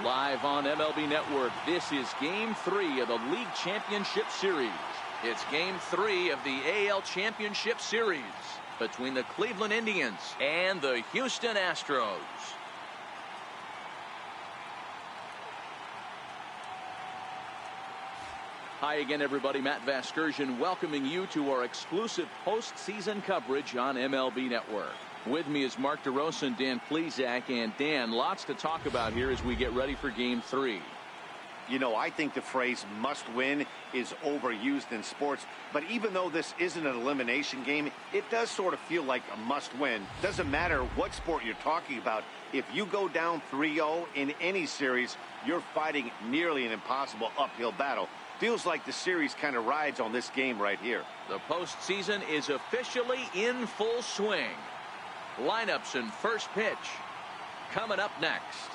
Live on MLB Network, this is Game 3 of the League Championship Series. It's Game 3 of the AL Championship Series between the Cleveland Indians and the Houston Astros. Hi again, everybody. Matt Vasgersian welcoming you to our exclusive postseason coverage on MLB Network. With me is Mark DeRosa and Dan Plesac. And Dan, lots to talk about here as we get ready for Game 3. You know, I think the phrase must win is overused in sports. But even though this isn't an elimination game, it does sort of feel like a must win. Doesn't matter what sport you're talking about. If you go down 3-0 in any series, you're fighting nearly an impossible uphill battle. Feels like the series kind of rides on this game right here. The postseason is officially in full swing. Lineups and first pitch coming up next.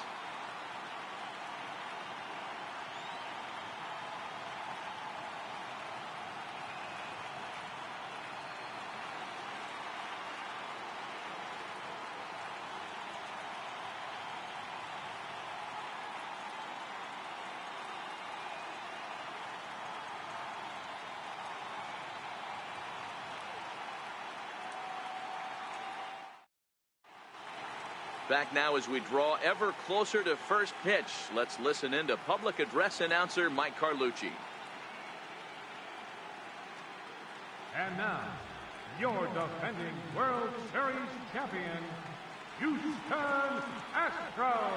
Back now as we draw ever closer to first pitch. Let's listen in to public address announcer Mike Carlucci. And now, your defending World Series champion, Houston Astros.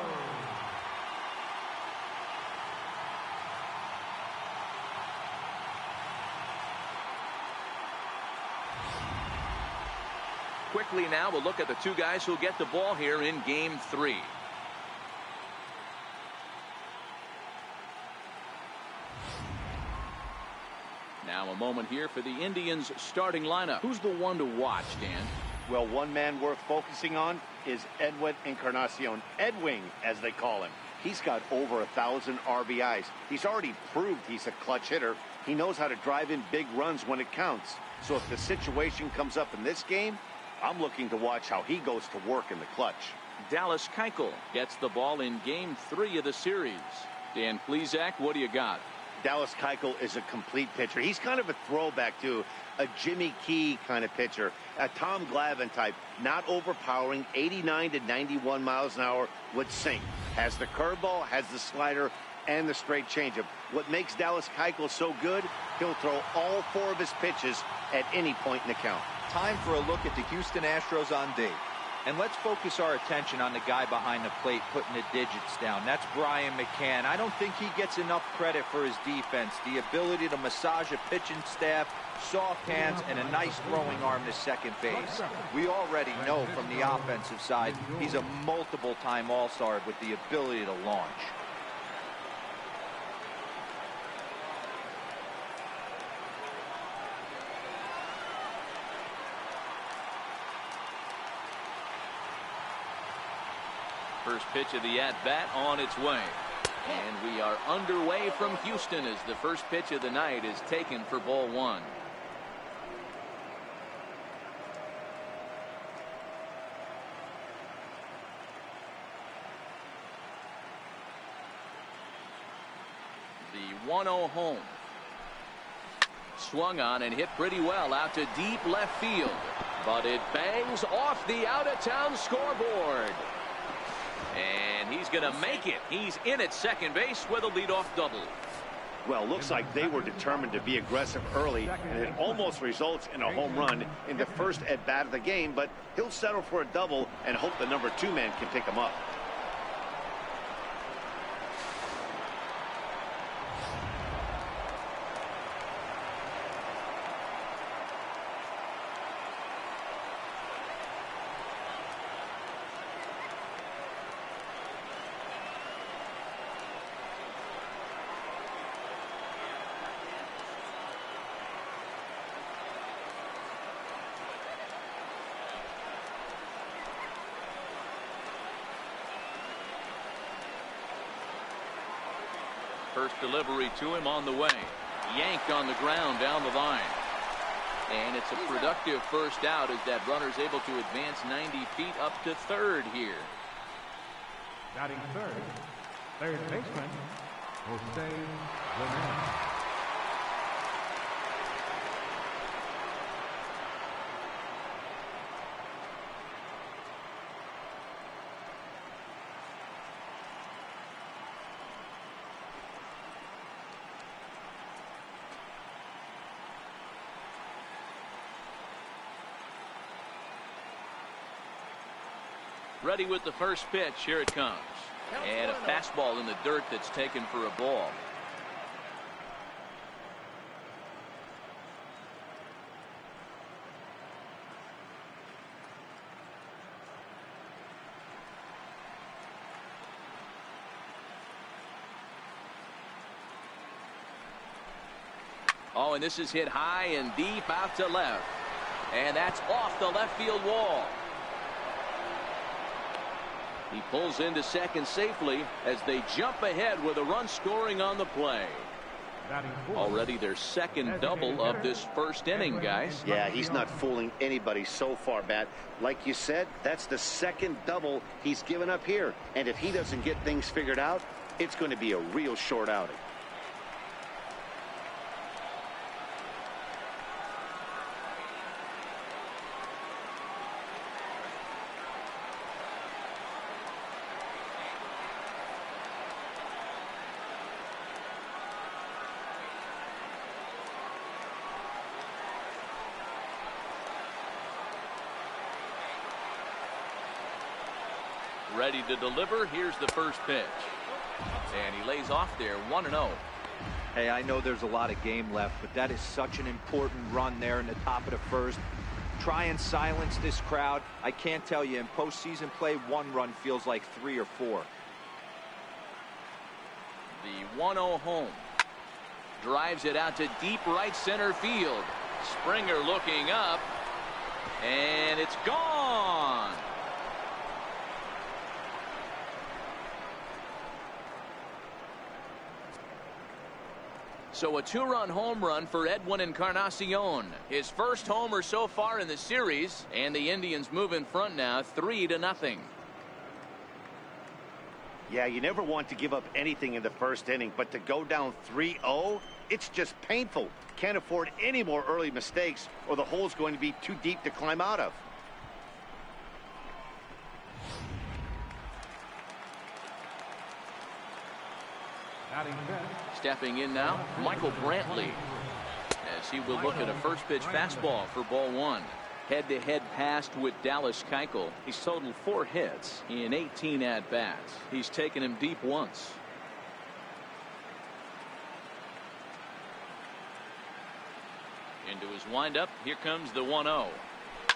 Quickly now, we'll look at the two guys who'll get the ball here in Game 3. Now a moment here for the Indians starting lineup. Who's the one to watch, Dan? Well, one man worth focusing on is Edwin Encarnacion. Edwin, as they call him. He's got over 1,000 RBIs. He's already proved he's a clutch hitter. He knows how to drive in big runs when it counts. So if the situation comes up in this game, I'm looking to watch how he goes to work in the clutch. Dallas Keuchel gets the ball in Game 3 of the series. Dan Plesac, what do you got? Dallas Keuchel is a complete pitcher. He's kind of a throwback to a Jimmy Key kind of pitcher, a Tom Glavine type, not overpowering, 89 to 91 miles an hour would sink. Has the curveball, has the slider, and the straight changeup. What makes Dallas Keuchel so good, he'll throw all 4 of his pitches at any point in the count. Time for a look at the Houston Astros on date. And let's focus our attention on the guy behind the plate putting the digits down. That's Brian McCann. I don't think he gets enough credit for his defense. The ability to massage a pitching staff, soft hands, and a nice throwing arm to second base. We already know from the offensive side, he's a multiple-time All-Star with the ability to launch. First pitch of the at-bat on its way. And we are underway from Houston as the first pitch of the night is taken for ball 1. The 1-0 home. Swung on and hit pretty well out to deep left field. But it bangs off the out-of-town scoreboard. And he's going to make it. He's in at second base with a leadoff double. Well, looks like they were determined to be aggressive early, and it almost results in a home run in the first at-bat of the game, but he'll settle for a double and hope the number 2 man can pick him up. First delivery to him on the way. Yanked on the ground down the line. And it's a productive first out as that runner's able to advance 90 feet up to third here. Batting third, Third baseman, Jose Jimenez. Ready with the first pitch. Here it comes. And a fastball in the dirt that's taken for a ball. Oh, and this is hit high and deep out to left. And that's off the left field wall. He pulls into second safely as they jump ahead with a run scoring on the play. Already their second double of this first inning, guys. Yeah, he's not fooling anybody so far, Matt. Like you said, that's the second double he's given up here. And if he doesn't get things figured out, it's going to be a real short outing. Ready to deliver. Here's the first pitch. And he lays off there, 1-0. Hey, I know there's a lot of game left, but that is such an important run there in the top of the first. Try and silence this crowd. I can't tell you, in postseason play, one run feels like 3 or 4. The 1-0 home. Drives it out to deep right center field. Springer looking up. And it's gone. So a 2-run home run for Edwin Encarnacion. His first homer so far in the series, and the Indians move in front now 3-0. Yeah, you never want to give up anything in the first inning, but to go down 3-0, it's just painful. Can't afford any more early mistakes or the hole's going to be too deep to climb out of. Stepping in now, Michael Brantley, as he will look at a first pitch fastball for ball 1. Head-to-head passed with Dallas Keuchel. He's totaled 4 hits in 18 at-bats. He's taken him deep once. Into his windup. Here comes the 1-0.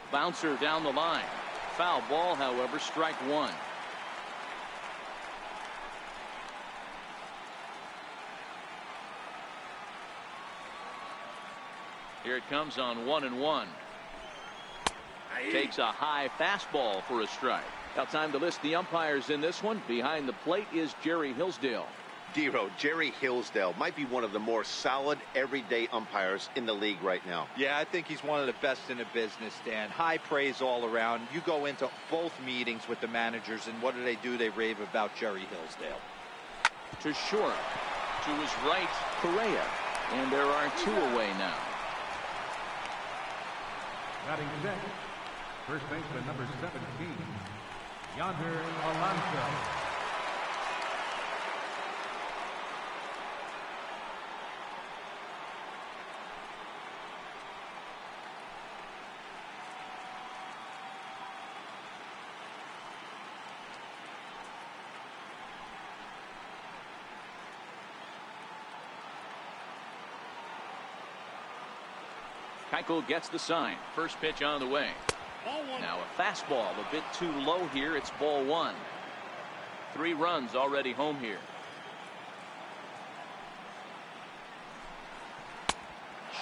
Bouncer down the line. Foul ball, however, strike 1. Here it comes on 1-1. Takes a high fastball for a strike. Now time to list the umpires in this one. Behind the plate is Jerry Hillsdale. Dero, Jerry Hillsdale might be one of the more solid everyday umpires in the league right now. Yeah, I think he's one of the best in the business, Dan. High praise all around. You go into both meetings with the managers, and what do? They rave about Jerry Hillsdale. To short. To his right, Correa. And there are 2 away now. Batting today, first baseman number 17, Yonder Alonso. Keuchel gets the sign. First pitch on the way. Now a fastball a bit too low here. It's ball 1. 3 runs already home here.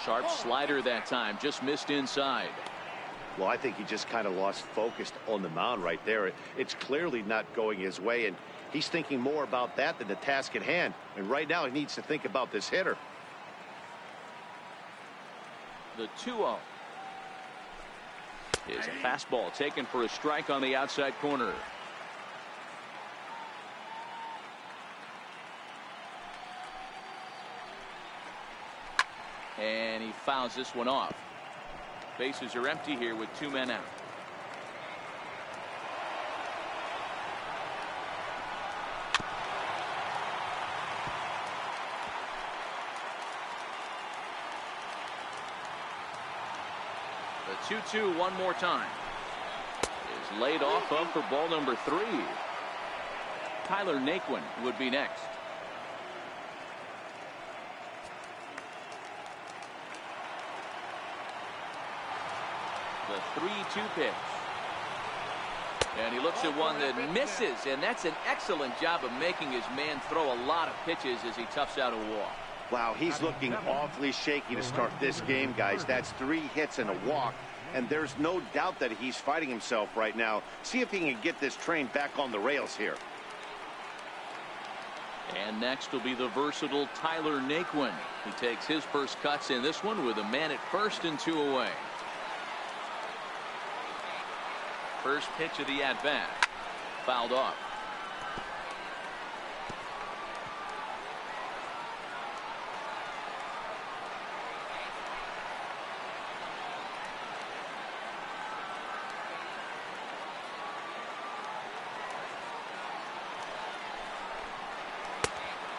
Sharp slider that time. Just missed inside. Well, I think he just kind of lost focus on the mound right there. It's clearly not going his way, and he's thinking more about that than the task at hand. And right now he needs to think about this hitter. The 2-0 is a fastball taken for a strike on the outside corner. And he fouls this one off. Bases are empty here with 2 men out. The 2-2 one more time. Is laid off of for ball number 3. Tyler Naquin would be next. The 3-2 pitch. And he looks at one that misses, and that's an excellent job of making his man throw a lot of pitches as he toughs out a walk. Wow, he's looking awfully shaky to start this game, guys. That's 3 hits and a walk, and there's no doubt that he's fighting himself right now. See if he can get this train back on the rails here. And next will be the versatile Tyler Naquin. He takes his first cuts in this one with a man at first and 2 away. First pitch of the at-bat. Fouled off.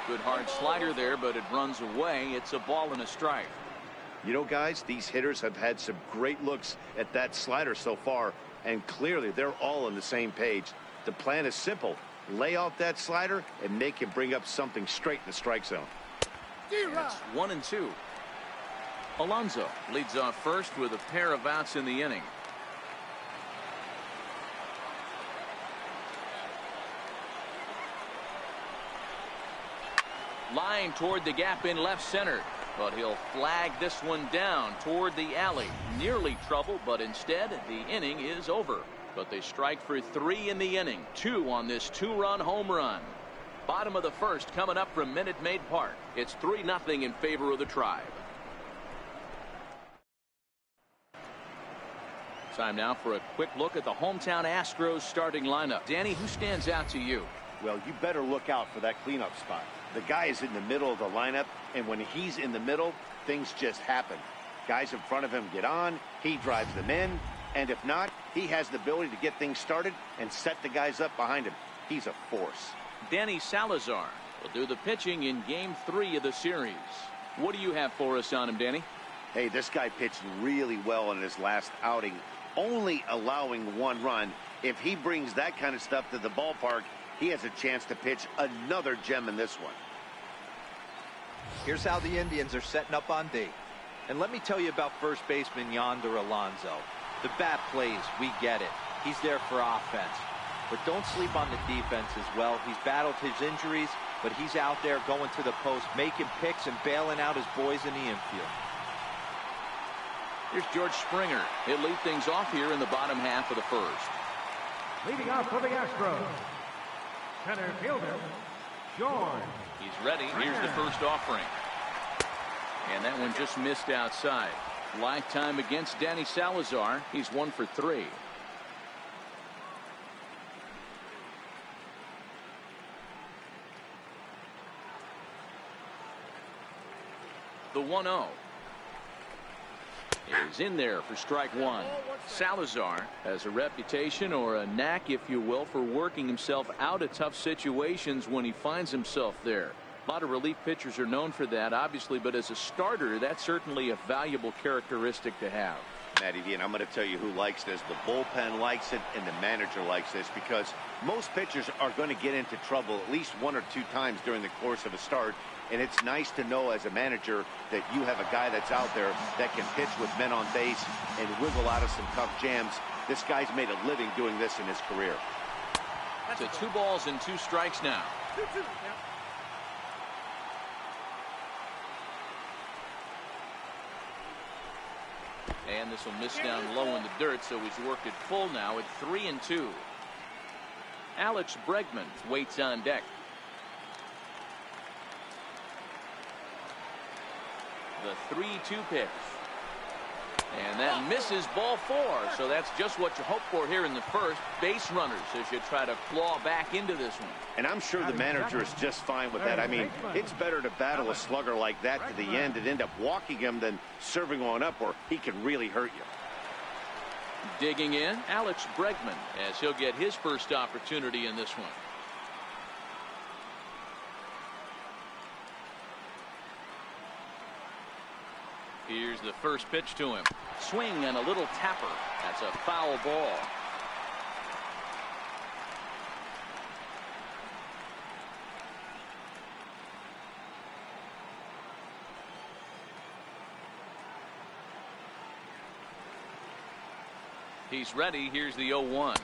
Good hard slider there, but it runs away. It's a ball and a strike. You know, guys, these hitters have had some great looks at that slider so far, and clearly they're all on the same page. The plan is simple. Lay off that slider and make him bring up something straight in the strike zone. It's 1-2. Alonso leads off first with a pair of outs in the inning. Line toward the gap in left center, but he'll flag this one down toward the alley. Nearly trouble, but instead the inning is over. But they strike for 3 in the inning. 2 on this 2-run home run. Bottom of the first coming up from Minute Maid Park. It's 3-0 in favor of the Tribe. Time now for a quick look at the hometown Astros starting lineup. Danny, who stands out to you? Well, you better look out for that cleanup spot. The guy is in the middle of the lineup, and when he's in the middle, things just happen. Guys in front of him get on, he drives them in, and if not, he has the ability to get things started and set the guys up behind him. He's a force. Danny Salazar will do the pitching in Game 3 of the series. What do you have for us on him, Danny? Hey, this guy pitched really well in his last outing, only allowing 1 run. If he brings that kind of stuff to the ballpark, he has a chance to pitch another gem in this one. Here's how the Indians are setting up on D. And let me tell you about first baseman Yonder Alonso. The bat plays, we get it. He's there for offense. But don't sleep on the defense as well. He's battled his injuries, but he's out there going to the post, making picks and bailing out his boys in the infield. Here's George Springer. He'll lead things off here in the bottom half of the first. Leading off for the Astros, center fielder, George. He's ready. Here's the first offering. And that one just missed outside. Lifetime against Danny Salazar. He's 1 for 3. The 1-0 is in there for strike 1. Salazar has a reputation, or a knack if you will, for working himself out of tough situations when he finds himself there. A lot of relief pitchers are known for that, obviously, but as a starter, that's certainly a valuable characteristic to have. Matty V, and I'm going to tell you who likes this. The bullpen likes it, and the manager likes this, because most pitchers are going to get into trouble at least 1 or 2 times during the course of a start. And it's nice to know as a manager that you have a guy that's out there that can pitch with men on base and wiggle out of some tough jams. This guy's made a living doing this in his career. That's a 2 balls and 2 strikes now. 2-2. Yeah. And this will miss down low in the dirt, so he's worked it full now at 3-2. Alex Bregman waits on deck. The 3-2 pitch. And that misses ball 4. So that's just what you hope for here in the first. Base runners as you try to claw back into this one. And I'm sure the manager is just fine with that. I mean, it's better to battle a slugger like that to the end and end up walking him than serving one up where he can really hurt you. Digging in, Alex Bregman, as he'll get his first opportunity in this one. Here's the first pitch to him. Swing and a little tapper. That's a foul ball. He's ready. Here's the 0-1.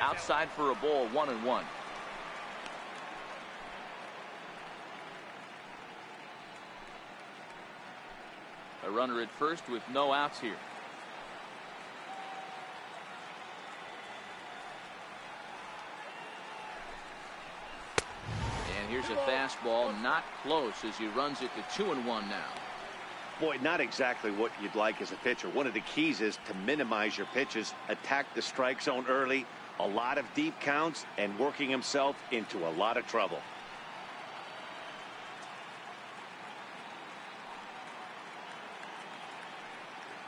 Outside for a ball, 1-1. A runner at first with no outs here. And here's a fastball, not close as he runs it to 2-1 now. Boy, not exactly what you'd like as a pitcher. One of the keys is to minimize your pitches, attack the strike zone early, a lot of deep counts, and working himself into a lot of trouble.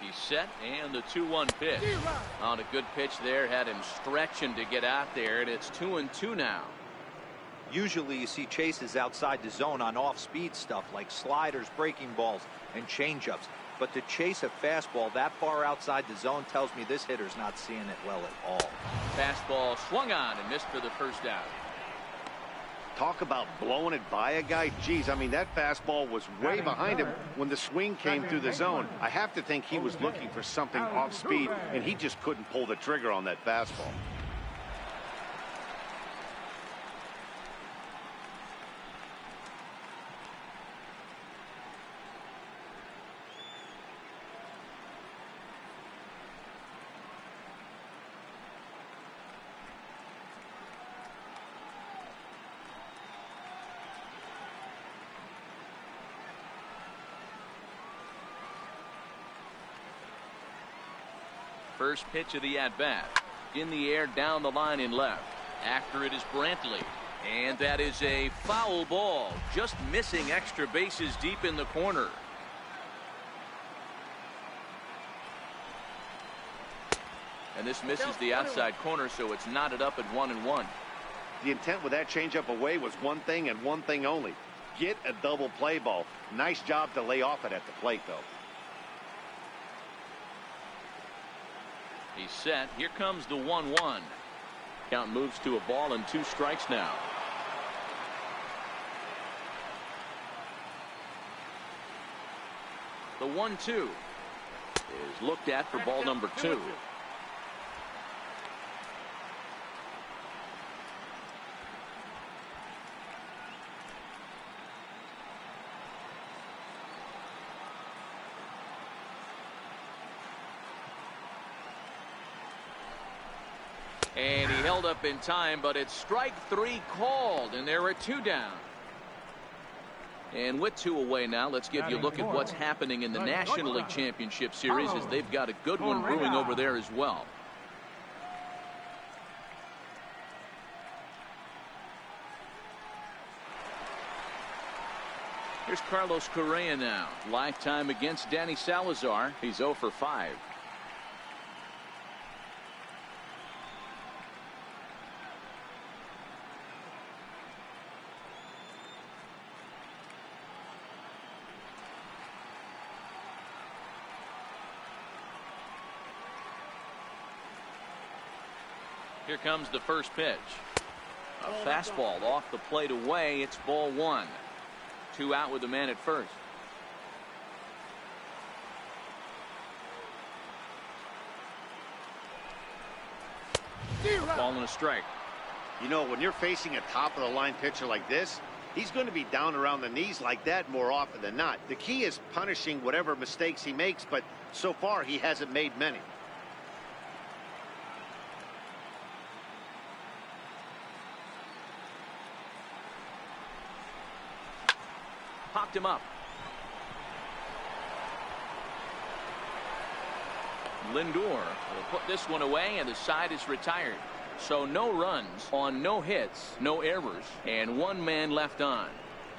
He's set, and the 2-1 pitch. On a good pitch there, had him stretching to get out there, and it's 2-2 now. Usually you see chases outside the zone on off-speed stuff like sliders, breaking balls, and changeups. But to chase a fastball that far outside the zone tells me this hitter's not seeing it well at all. Fastball swung on and missed for the first out. Talk about blowing it by a guy. Geez, I mean, that fastball was way behind him when the swing came through the zone. I have to think he was looking for something off speed, and he just couldn't pull the trigger on that fastball. First pitch of the at-bat. In the air, down the line in left. After it is Brantley. And that is a foul ball. Just missing extra bases deep in the corner. And this misses the outside corner, so it's knotted up at 1-1. The intent with that changeup away was one thing and one thing only. Get a double play ball. Nice job to lay off it at the plate, though. He's set. Here comes the 1-1. Count moves to a ball and 2 strikes now. The 1-2 is looked at for ball number 2. And he held up in time, but it's strike 3 called, and there are 2 down. And with 2 away now, let's give you a look at what's happening in the National League Championship Series, as they've got a good one brewing over there as well. Here's Carlos Correa now. Lifetime against Danny Salazar. He's 0 for 5. Here comes the first pitch. A fastball off the plate away. It's ball 1. 2 out with the man at first. Ball and a strike. You know, when you're facing a top-of-the-line pitcher like this, he's going to be down around the knees like that more often than not. The key is punishing whatever mistakes he makes, but so far he hasn't made many. Popped him up. Lindor will put this one away, and the side is retired. So no runs on no hits, no errors, and one man left on.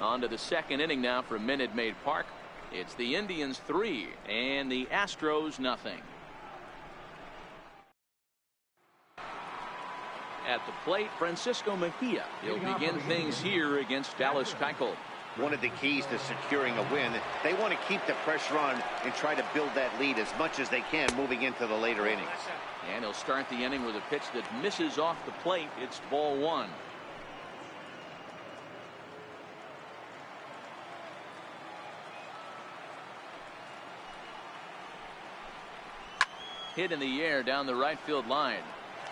On to the second inning now for Minute Maid Park. It's the Indians 3 and the Astros nothing. At the plate, Francisco Mejia. He'll begin things here against Dallas Keuchel. One of the keys to securing a win, they want to keep the pressure on and try to build that lead as much as they can moving into the later innings. And he'll start the inning with a pitch that misses off the plate. It's ball one. Hit in the air down the right field line.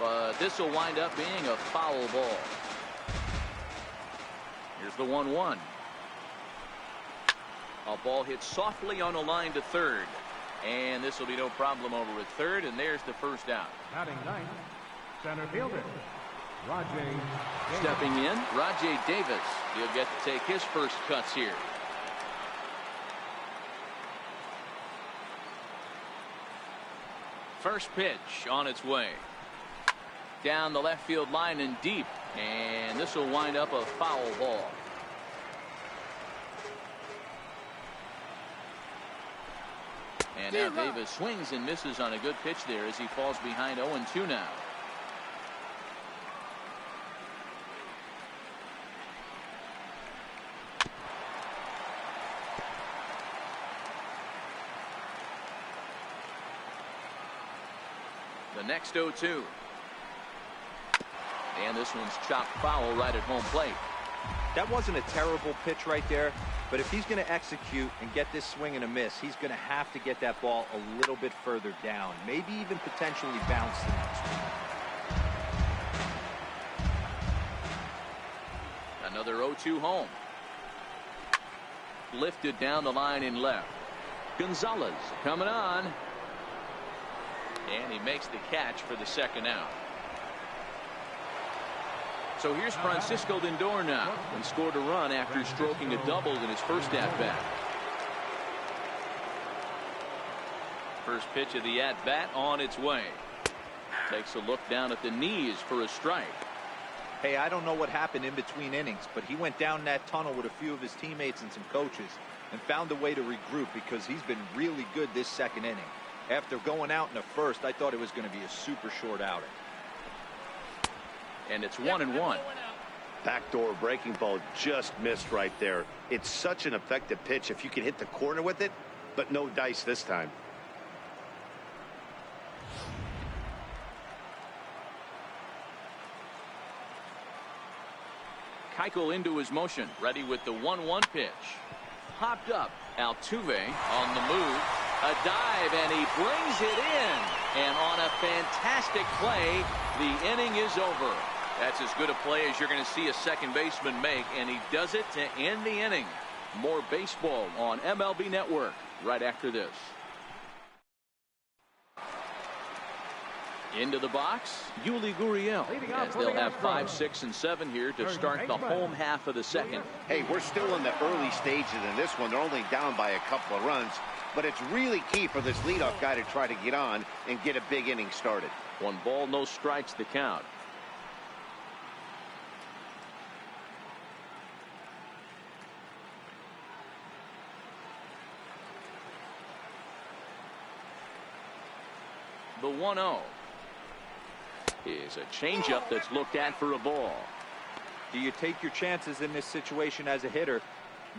But this will wind up being a foul ball. Here's the 1-1. A ball hit softly on a line to third. And this will be no problem over at third. And there's the first out. Batting ninth, center fielder, Rajay Davis. Stepping in, Rajay Davis. He'll get to take his first cuts here. First pitch on its way. Down the left field line and deep. And this will wind up a foul ball. And now Davis swings and misses on a good pitch there as he falls behind 0-2 now. The next 0-2. And this one's chopped foul right at home plate. That wasn't a terrible pitch right there, but if he's going to execute and get this swing and a miss, he's going to have to get that ball a little bit further down, maybe even potentially bounce the next one. Another 0-2 home. Lifted down the line in left. Gonzalez coming on. And he makes the catch for the second out. So here's Francisco Lindor now, and scored a run after stroking a double in his first at-bat. First pitch of the at-bat on its way. Takes a look down at the knees for a strike. Hey, I don't know what happened in between innings, but he went down that tunnel with a few of his teammates and some coaches and found a way to regroup because he's been really good this second inning. After going out in the first, I thought it was going to be a super short outing. And it's 1-1. Backdoor breaking ball just missed right there. It's such an effective pitch if you can hit the corner with it, but no dice this time. Keuchel into his motion, ready with the 1-1 pitch. Popped up. Altuve on the move. A dive, and he brings it in. And on a fantastic play, the inning is over. That's as good a play as you're going to see a second baseman make, and he does it to end the inning. More baseball on MLB Network right after this. Into the box, Yuli Gurriel, as they'll have 5, 6, and 7 here to start the home half of the second. Hey, we're still in the early stages in this one. They're only down by a couple of runs, but it's really key for this leadoff guy to try to get on and get a big inning started. 1 ball, no strikes, the count. The 1-0 is a changeup that's looked at for a ball. Do you take your chances in this situation as a hitter,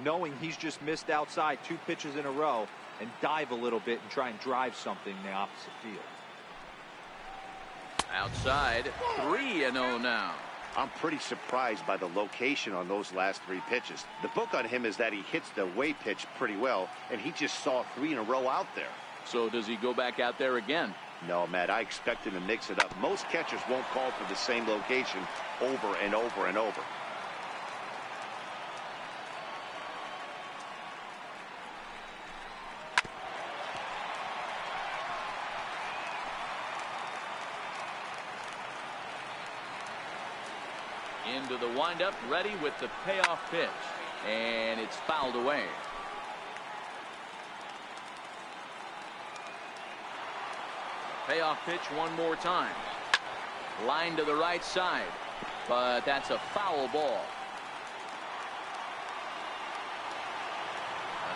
knowing he's just missed outside 2 pitches in a row, and dive a little bit and try and drive something in the opposite field? Outside, 3-0 now. I'm pretty surprised by the location on those last 3 pitches. The book on him is that he hits the away pitch pretty well, and he just saw 3 in a row out there. So does he go back out there again? No, Matt, I expect him to mix it up. Most catchers won't call for the same location over and over and over. Into the windup, ready with the payoff pitch. And it's fouled away. Payoff pitch one more time. Line to the right side, but that's a foul ball.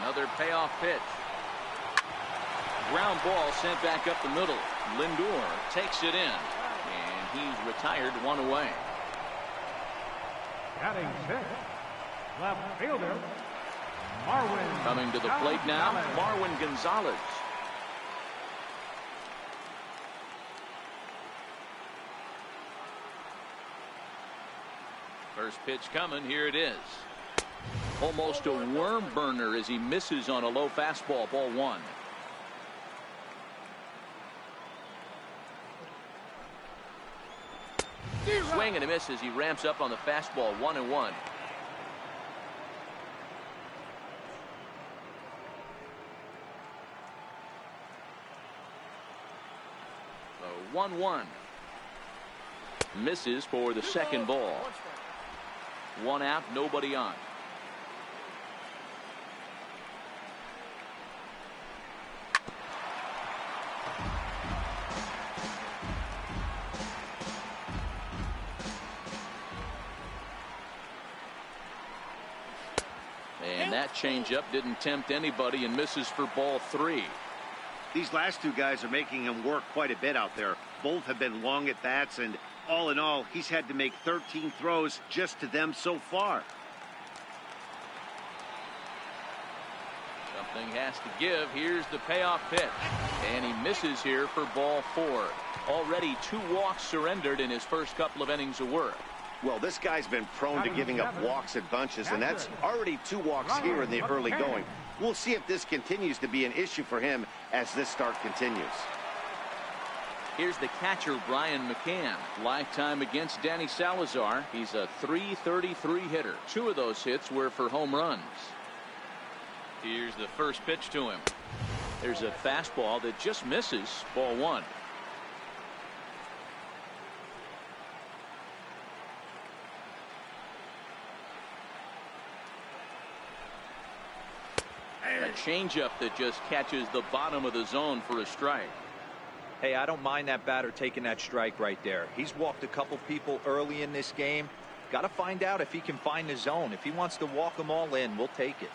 Another payoff pitch. Ground ball sent back up the middle. Lindor takes it in, and he's retired one away. Batting sixth, left fielder, Marwin. Coming to the plate now, Marwin Gonzalez. First pitch coming. Here it is. Almost a worm burner as he misses on a low fastball. Ball one. Swing and a miss as he ramps up on the fastball. 1-1. So 1-1. Misses for the second ball. One out, nobody on. And that changeup didn't tempt anybody and misses for ball three. These last two guys are making him work quite a bit out there. Both have been long at bats, and all in all, he's had to make 13 throws just to them so far. Something has to give. Here's the payoff pitch. And he misses here for ball four. Already 2 walks surrendered in his first couple of innings of work. Well, this guy's been prone to giving up walks at bunches, and that's already 2 walks here in the early going. We'll see if this continues to be an issue for him as this start continues. Here's the catcher, Brian McCann. Lifetime against Danny Salazar. He's a .333 hitter. 2 of those hits were for home runs. Here's the first pitch to him. There's a fastball that just misses. Ball one. A changeup that just catches the bottom of the zone for a strike. Hey, I don't mind that batter taking that strike right there. He's walked a couple people early in this game. Got to find out if he can find the zone. If he wants to walk them all in, we'll take it.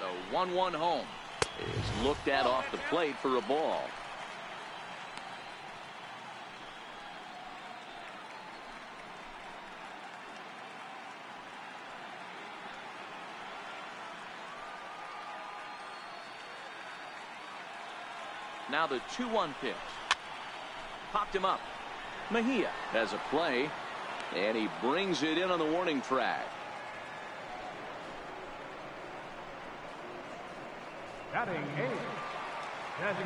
The 1-1 home is looked at off the plate for a ball. Now the 2-1 pitch. Popped him up. Mejia has a play, and he brings it in on the warning track. Batting eighth.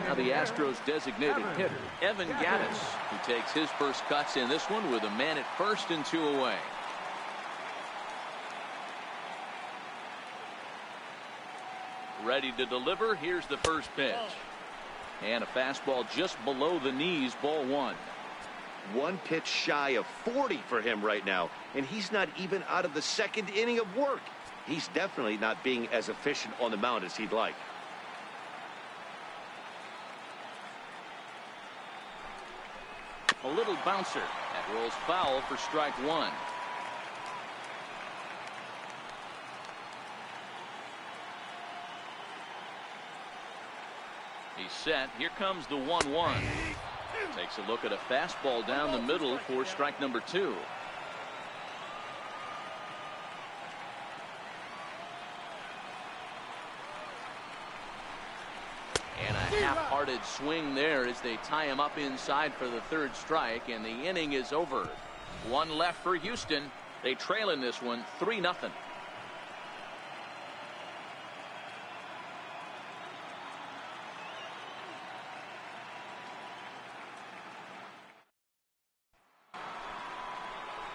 Now the Astros designated hitter, Evan Gattis, who takes his first cuts in this one with a man at first and 2 away. Ready to deliver. Here's the first pitch. And a fastball just below the knees. Ball one. 1 pitch shy of 40 for him right now, and he's not even out of the second inning of work. He's definitely not being as efficient on the mound as he'd like. A little bouncer that rolls foul for strike one. He's set. Here comes the 1-1. Takes a look at a fastball down the middle for strike number 2. And a half-hearted swing there as they tie him up inside for the 3rd strike, and the inning is over. 1 left for Houston. They trail in this one 3-0.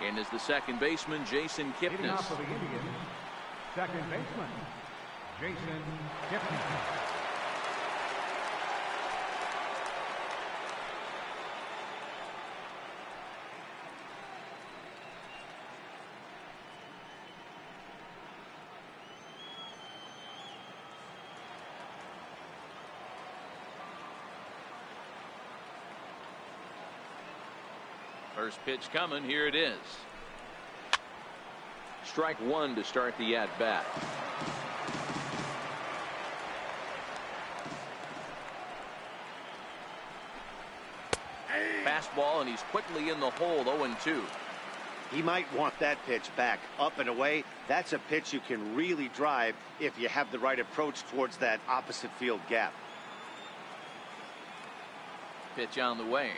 And is the second baseman, Jason Leading Kipnis. off for the Indians, second baseman, Jason Kipnis. First pitch coming. Here it is. Strike one to start the at bat. Fastball, and he's quickly in the hole. 0-2. He might want that pitch back. Up and away. That's a pitch you can really drive if you have the right approach towards that opposite field gap. Pitch on the way.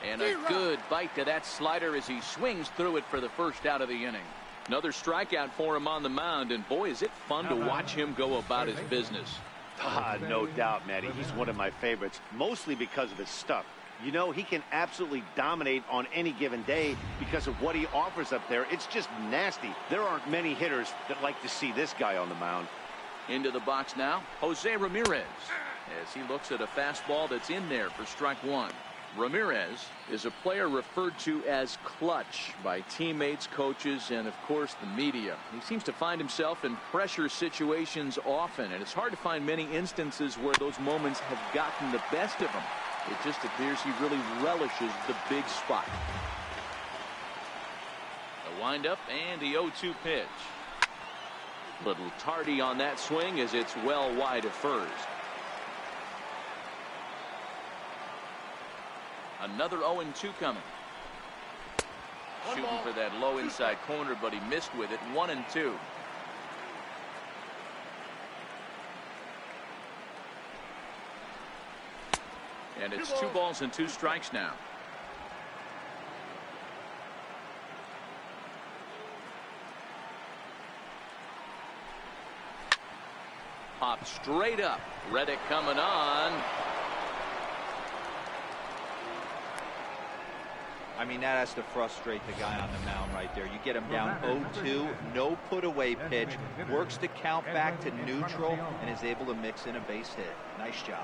And a good bite to that slider as he swings through it for the first out of the inning. Another strikeout for him on the mound, and boy, is it fun to watch him go about his business. No doubt, Matty. He's one of my favorites, mostly because of his stuff. You know, he can absolutely dominate on any given day because of what he offers up there. It's just nasty. There aren't many hitters that like to see this guy on the mound. Into the box now, Jose Ramirez, as he looks at a fastball that's in there for strike one. Ramirez is a player referred to as clutch by teammates, coaches, and of course the media. He seems to find himself in pressure situations often, and it's hard to find many instances where those moments have gotten the best of him. It just appears he really relishes the big spot. The windup and the 0-2 pitch. Little tardy on that swing as it's well wide of first. Another 0-2 coming. Shooting for that low inside corner, but he missed with it. 1-2. And it's 2 balls and 2 strikes now. Pop straight up. Reddick coming on. I mean, that has to frustrate the guy on the mound right there. You get him down 0-2, no put away pitch, works the count back to neutral, and is able to mix in a base hit. Nice job.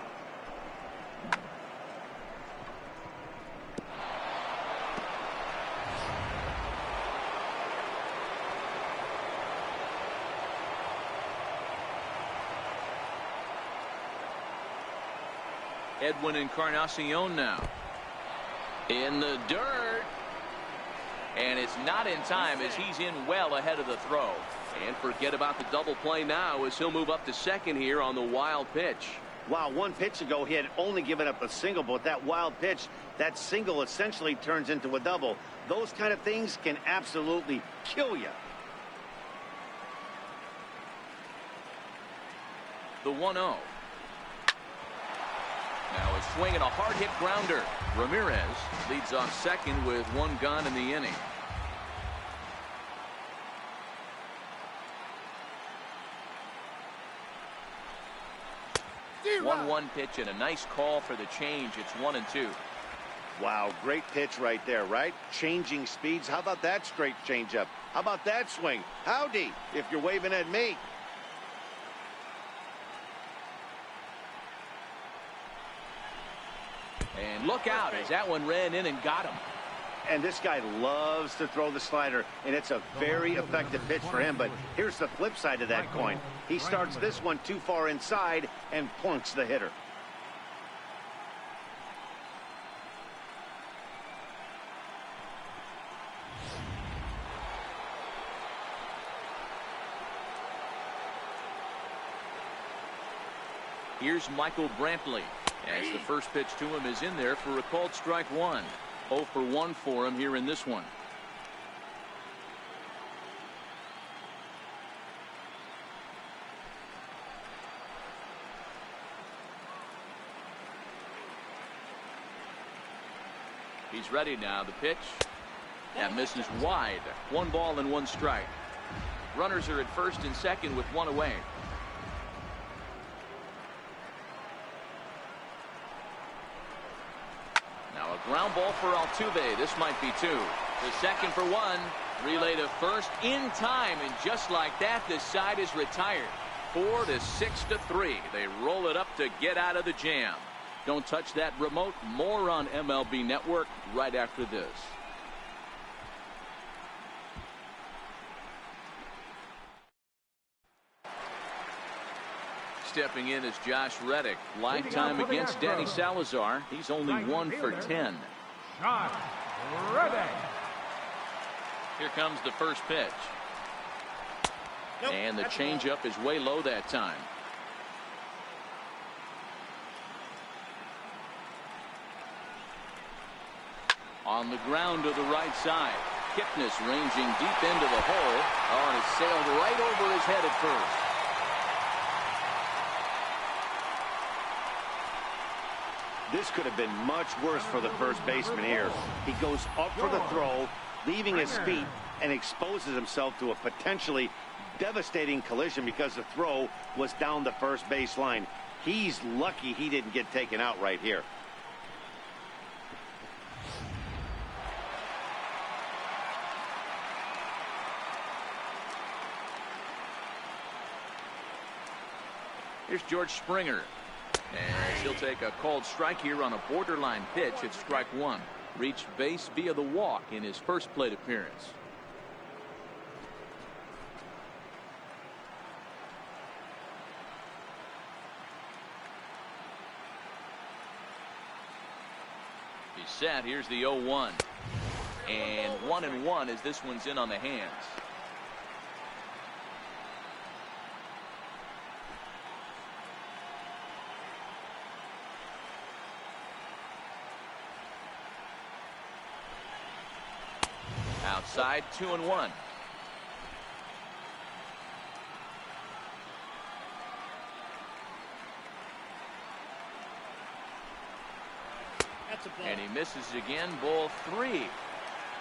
Edwin Encarnacion now. In the dirt. And it's not in time as he's in well ahead of the throw. And forget about the double play now as he'll move up to second here on the wild pitch. Wow, 1 pitch ago he had only given up a single, but that wild pitch, that single essentially turns into a double. Those kind of things can absolutely kill you. The 1-0. Now a swing and a hard hit grounder. Ramirez leads off second with 1 gone in the inning. One 1 pitch and a nice call for the change. It's 1-2. Wow, great pitch right there, right? Changing speeds. How about that straight changeup? How about that swing? Howdy, if you're waving at me. And look out as that one ran in and got him. And this guy loves to throw the slider, and it's a very effective pitch for him. But here's the flip side of that coin. He starts this one too far inside and plunks the hitter. Here's Michael Brantley as the first pitch to him is in there for a called strike one. 0 for 1 for him here in this one. He's ready now. The pitch. That misses wide. 1 ball and 1 strike. Runners are at first and second with 1 away. Now a ground ball for Altuve. This might be 2. The second for 1. Relay to first in time, and just like that, the side is retired. 4 to 6 to 3. They roll it up to get out of the jam. Don't touch that remote. More on MLB Network right after this. Stepping in is Josh Reddick. Lifetime against Danny Salazar. He's only 1 for 10. Shot. Ready. Here comes the first pitch. Nope, And the that's a ball. changeup is way low that time. On the ground to the right side. Kipnis ranging deep into the hole. Oh, and it sailed right over his head at first. This could have been much worse for the first baseman here. He goes up for the throw, leaving his feet, and exposes himself to a potentially devastating collision because the throw was down the first base line. He's lucky he didn't get taken out right here. Here's George Springer. And he'll take a called strike here on a borderline pitch at strike one. Reached base via the walk in his first plate appearance. He's set. Here's the 0-1. And 1-1 as this one's in on the hands. Outside, 2-1. That's a ball. And he misses again. Ball 3.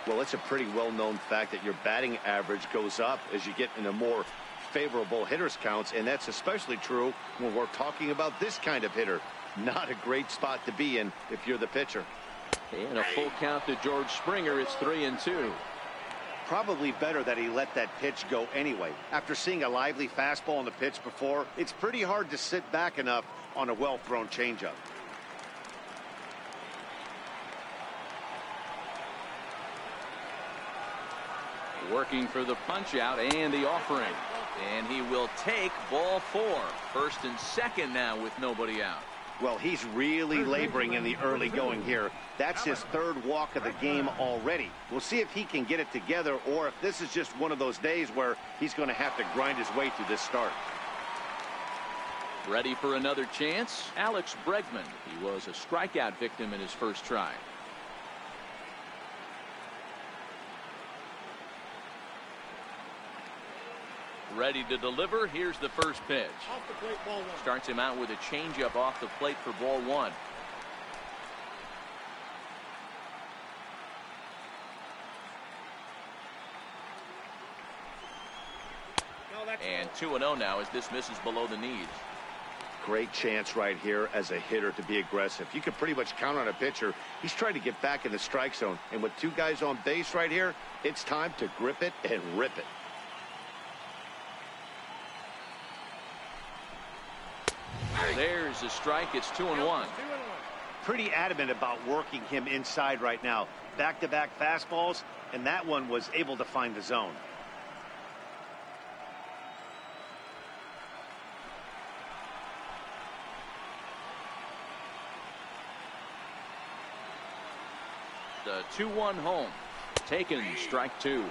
Well, it's a pretty well-known fact that your batting average goes up as you get into more favorable hitters counts, and that's especially true when we're talking about this kind of hitter. Not a great spot to be in if you're the pitcher. And a full count to George Springer. It's 3-2. Probably better that he let that pitch go anyway. After seeing a lively fastball on the pitch before, it's pretty hard to sit back enough on a well-thrown changeup. Working for the punch out and the offering. And he will take ball 4. First and second now with nobody out. Well, he's really laboring in the early going here. That's his third walk of the game already. We'll see if he can get it together or if this is just one of those days where he's going to have to grind his way through this start. Ready for another chance? Alex Bregman. He was a strikeout victim in his first try. Ready to deliver. Here's the first pitch. Off the plate, ball 1. Starts him out with a changeup off the plate for ball 1. No, that's And 2-0 now as this misses below the knees. Great chance right here as a hitter to be aggressive. You can pretty much count on a pitcher. He's trying to get back in the strike zone. And with 2 guys on base right here, it's time to grip it and rip it. There's a strike. It's 2-1. 2-1. Pretty adamant about working him inside right now. Back-to-back fastballs, and that one was able to find the zone. The 2-1 home. Taken, strike 2.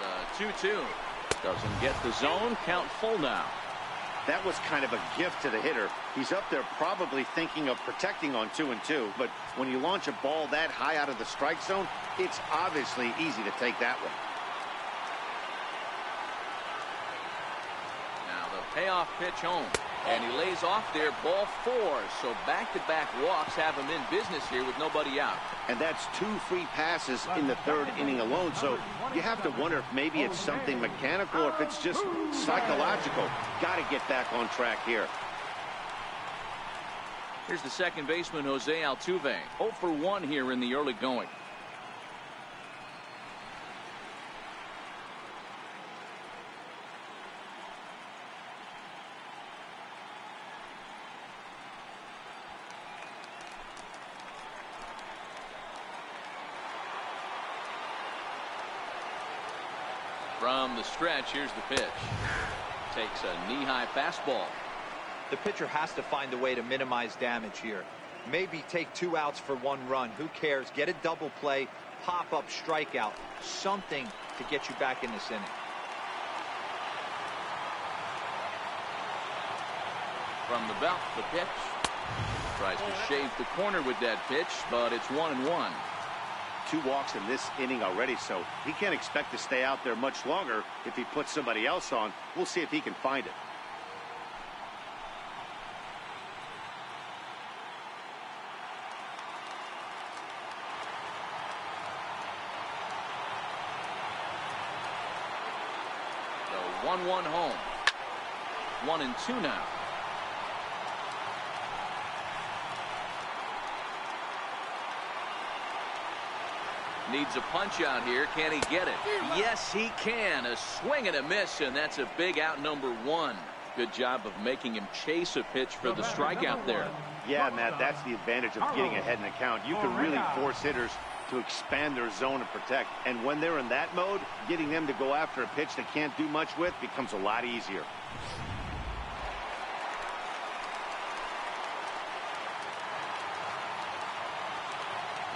The 2-2. Doesn't get the zone. Count full now. That was kind of a gift to the hitter. He's up there probably thinking of protecting on 2-2, but when you launch a ball that high out of the strike zone, it's obviously easy to take that one. Now the payoff pitch home. And he lays off there, ball 4. So back-to-back walks have him in business here with nobody out. And that's 2 free passes in the 3rd inning alone. So you have to wonder if maybe it's something mechanical or if it's just psychological. Got to get back on track here. Here's the second baseman, Jose Altuve. 0 for 1 here in the early going. From the stretch, here's the pitch. Takes a knee-high fastball. The pitcher has to find a way to minimize damage here. Maybe take 2 outs for 1 run. Who cares? Get a double play, pop-up strikeout, something to get you back in this inning. From the belt, the pitch. Tries to shave the corner with that pitch, but it's 1-1. 2 walks in this inning already, so he can't expect to stay out there much longer if he puts somebody else on. We'll see if he can find it. So 1-1 home. 1-2 now. Needs a punch out here. Can he get it? Yes, he can. A swing and a miss, and that's a big out, number 1. Good job of making him chase a pitch for the strikeout there. Yeah, Matt, that's the advantage of getting ahead in the count. You can really force hitters to expand their zone and protect. And when they're in that mode, getting them to go after a pitch they can't do much with becomes a lot easier.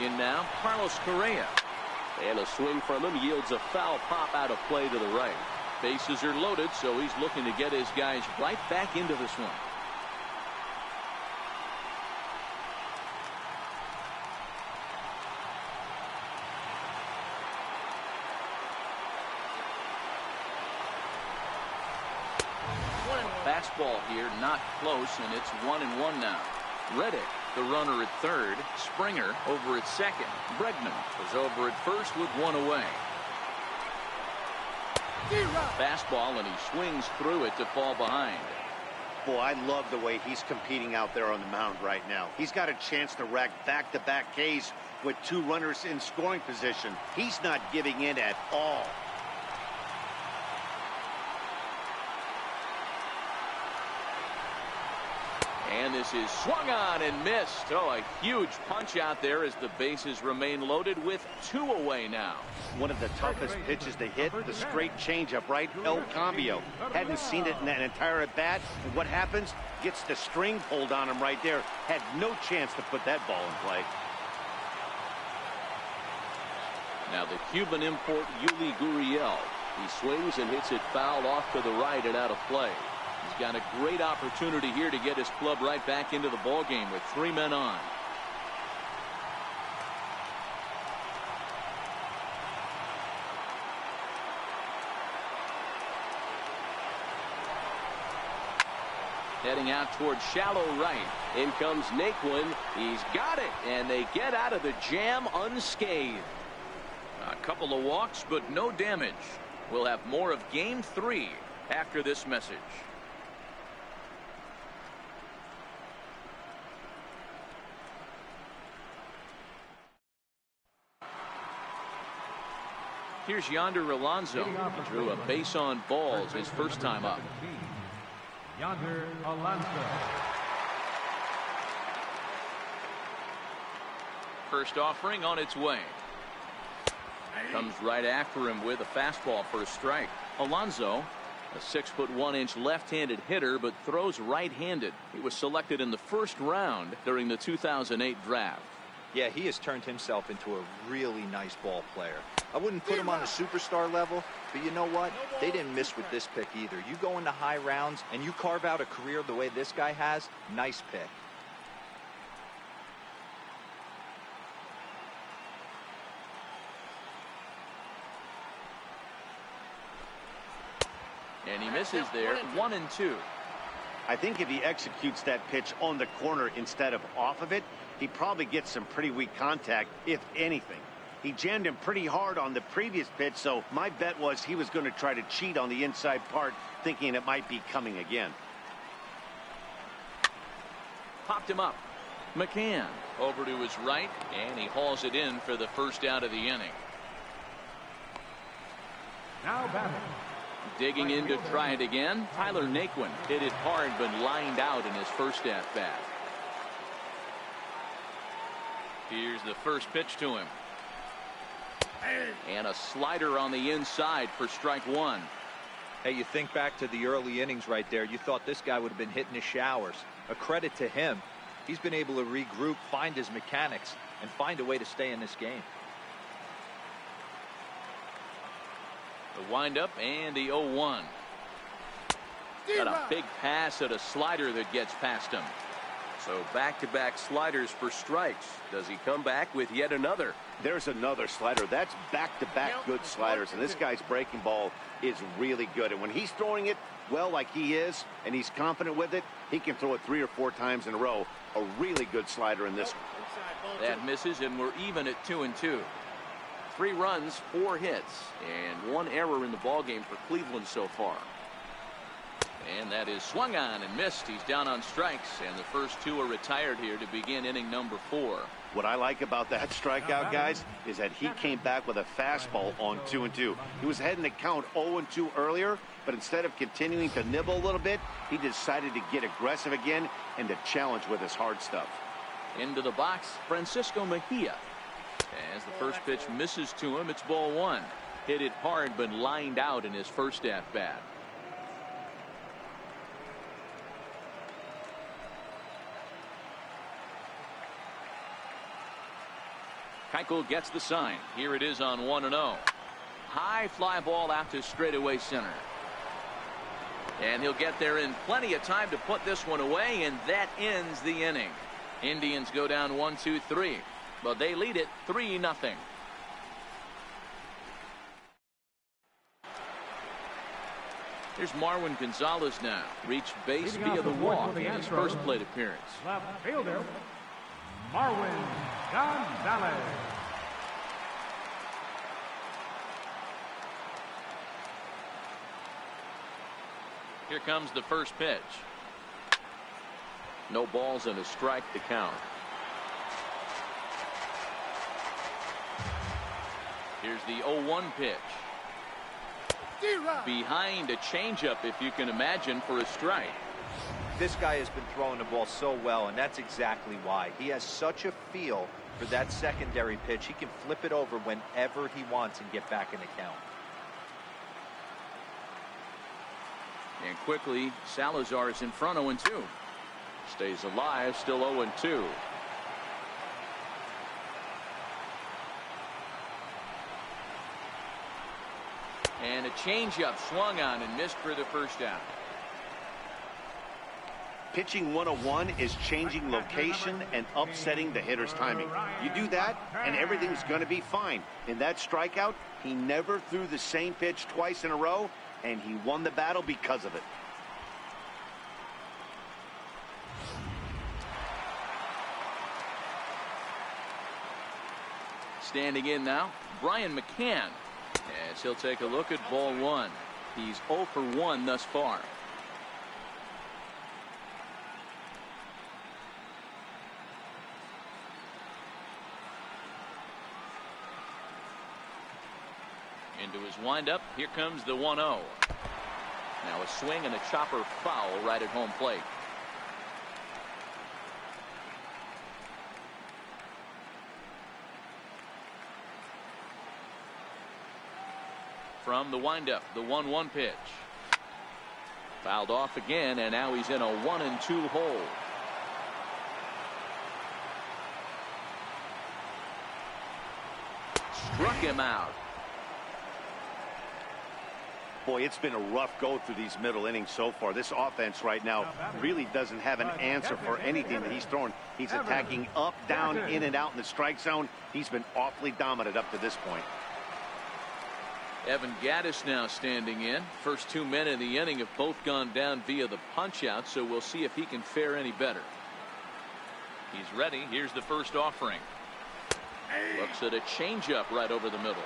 In now, Carlos Correa. And a swing from him yields a foul pop out of play to the right. Bases are loaded, so he's looking to get his guys right back into this one. Fastball here, not close, and it's 1-1 now. Reddick, the runner at third. Springer over at second. Bregman was over at first with 1 away. Fastball, and he swings through it to fall behind. Boy, I love the way he's competing out there on the mound right now. He's got a chance to rack back-to-back Ks with 2 runners in scoring position. He's not giving in at all. And this is swung on and missed. Oh, a huge punch out there as the bases remain loaded with 2 away now. One of the toughest pitches to hit, the straight changeup, right? El Cambio. Hadn't seen it in that entire at-bat. And what happens? Gets the string pulled on him right there. Had no chance to put that ball in play. Now the Cuban import, Yuli Gurriel. He swings and hits it foul off to the right and out of play. He's got a great opportunity here to get his club right back into the ball game with 3 men on. Heading out towards shallow right. In comes Naquin. He's got it, and they get out of the jam unscathed. A couple of walks, but no damage. We'll have more of Game 3 after this message. Here's Yonder Alonso. He drew a base on balls his first time up. Yonder Alonso. First offering on its way. Comes right after him with a fastball for a strike. Alonso, a 6'1" left-handed hitter, but throws right-handed. He was selected in the first round during the 2008 draft. Yeah, he has turned himself into a really nice ball player. I wouldn't put him on a superstar level, but you know what? They didn't miss with this pick either. You go into high rounds and you carve out a career the way this guy has, nice pick. And he misses there, 1-2. I think if he executes that pitch on the corner instead of off of it, he probably gets some pretty weak contact, if anything. He jammed him pretty hard on the previous pitch, so my bet was he was going to try to cheat on the inside part, thinking it might be coming again. Popped him up. McCann over to his right, and he hauls it in for the first out of the inning. Now batting. Digging in to try it again, Tyler Naquin hit it hard but lined out in his first at-bat. Here's the first pitch to him. And a slider on the inside for strike one. Hey, you think back to the early innings right there. You thought this guy would have been hitting his showers. A credit to him. He's been able to regroup, find his mechanics, and find a way to stay in this game. The windup and the 0-1. Got a big pass at a slider that gets past him. So back-to-back sliders for strikes. Does he come back with yet another? There's another slider. That's back-to-back good sliders, and this guy's breaking ball is really good. And when he's throwing it well like he is, and he's confident with it, he can throw it 3 or 4 times in a row. A really good slider in this one. That misses, and we're even at 2-2. 3 runs, 4 hits, and 1 error in the ballgame for Cleveland so far. And that is swung on and missed. He's down on strikes, and the first 2 are retired here to begin inning number 4. What I like about that strikeout, guys, is that he came back with a fastball on 2-2. He was heading to count 0-2 earlier, but instead of continuing to nibble a little bit, he decided to get aggressive again and to challenge with his hard stuff. Into the box, Francisco Mejia. As the first pitch misses to him, it's ball 1. Hit it hard, but lined out in his first at-bat. Keuchel gets the sign. Here it is on 1-0. High fly ball out to straightaway center. And he'll get there in plenty of time to put this one away, and that ends the inning. Indians go down 1-2-3, but they lead it 3-0. Here's Marwin Gonzalez now. Reached base via the walk in his first plate appearance. Left fielder, Marwin Gonzalez. Here comes the first pitch. No balls and a strike to count. Here's the 0-1 pitch. Behind a changeup, if you can imagine, for a strike. This guy has been throwing the ball so well, and that's exactly why. He has such a feel for that secondary pitch. He can flip it over whenever he wants and get back in the count. And quickly, Salazar is in front 0-2. Stays alive, still 0-2. And a changeup swung on and missed for the first out. Pitching 101 is changing location and upsetting the hitter's timing. You do that, and everything's going to be fine. In that strikeout, he never threw the same pitch twice in a row, and he won the battle because of it. Standing in now, Brian McCann, as he'll take a look at ball 1. He's 0 for 1 thus far. Into his windup. Here comes the 1-0. Now a swing and a chopper foul right at home plate. From the windup, the 1-1 pitch. Fouled off again, and now he's in a 1-2 hole. Struck him out. Boy, it's been a rough go through these middle innings so far. This offense right now really doesn't have an answer for anything that he's throwing. He's attacking up, down, in and out in the strike zone. He's been awfully dominant up to this point. Evan Gattis now standing in. First 2 men in the inning have both gone down via the punch out, so we'll see if he can fare any better. He's ready. Here's the first offering. Looks at a changeup right over the middle.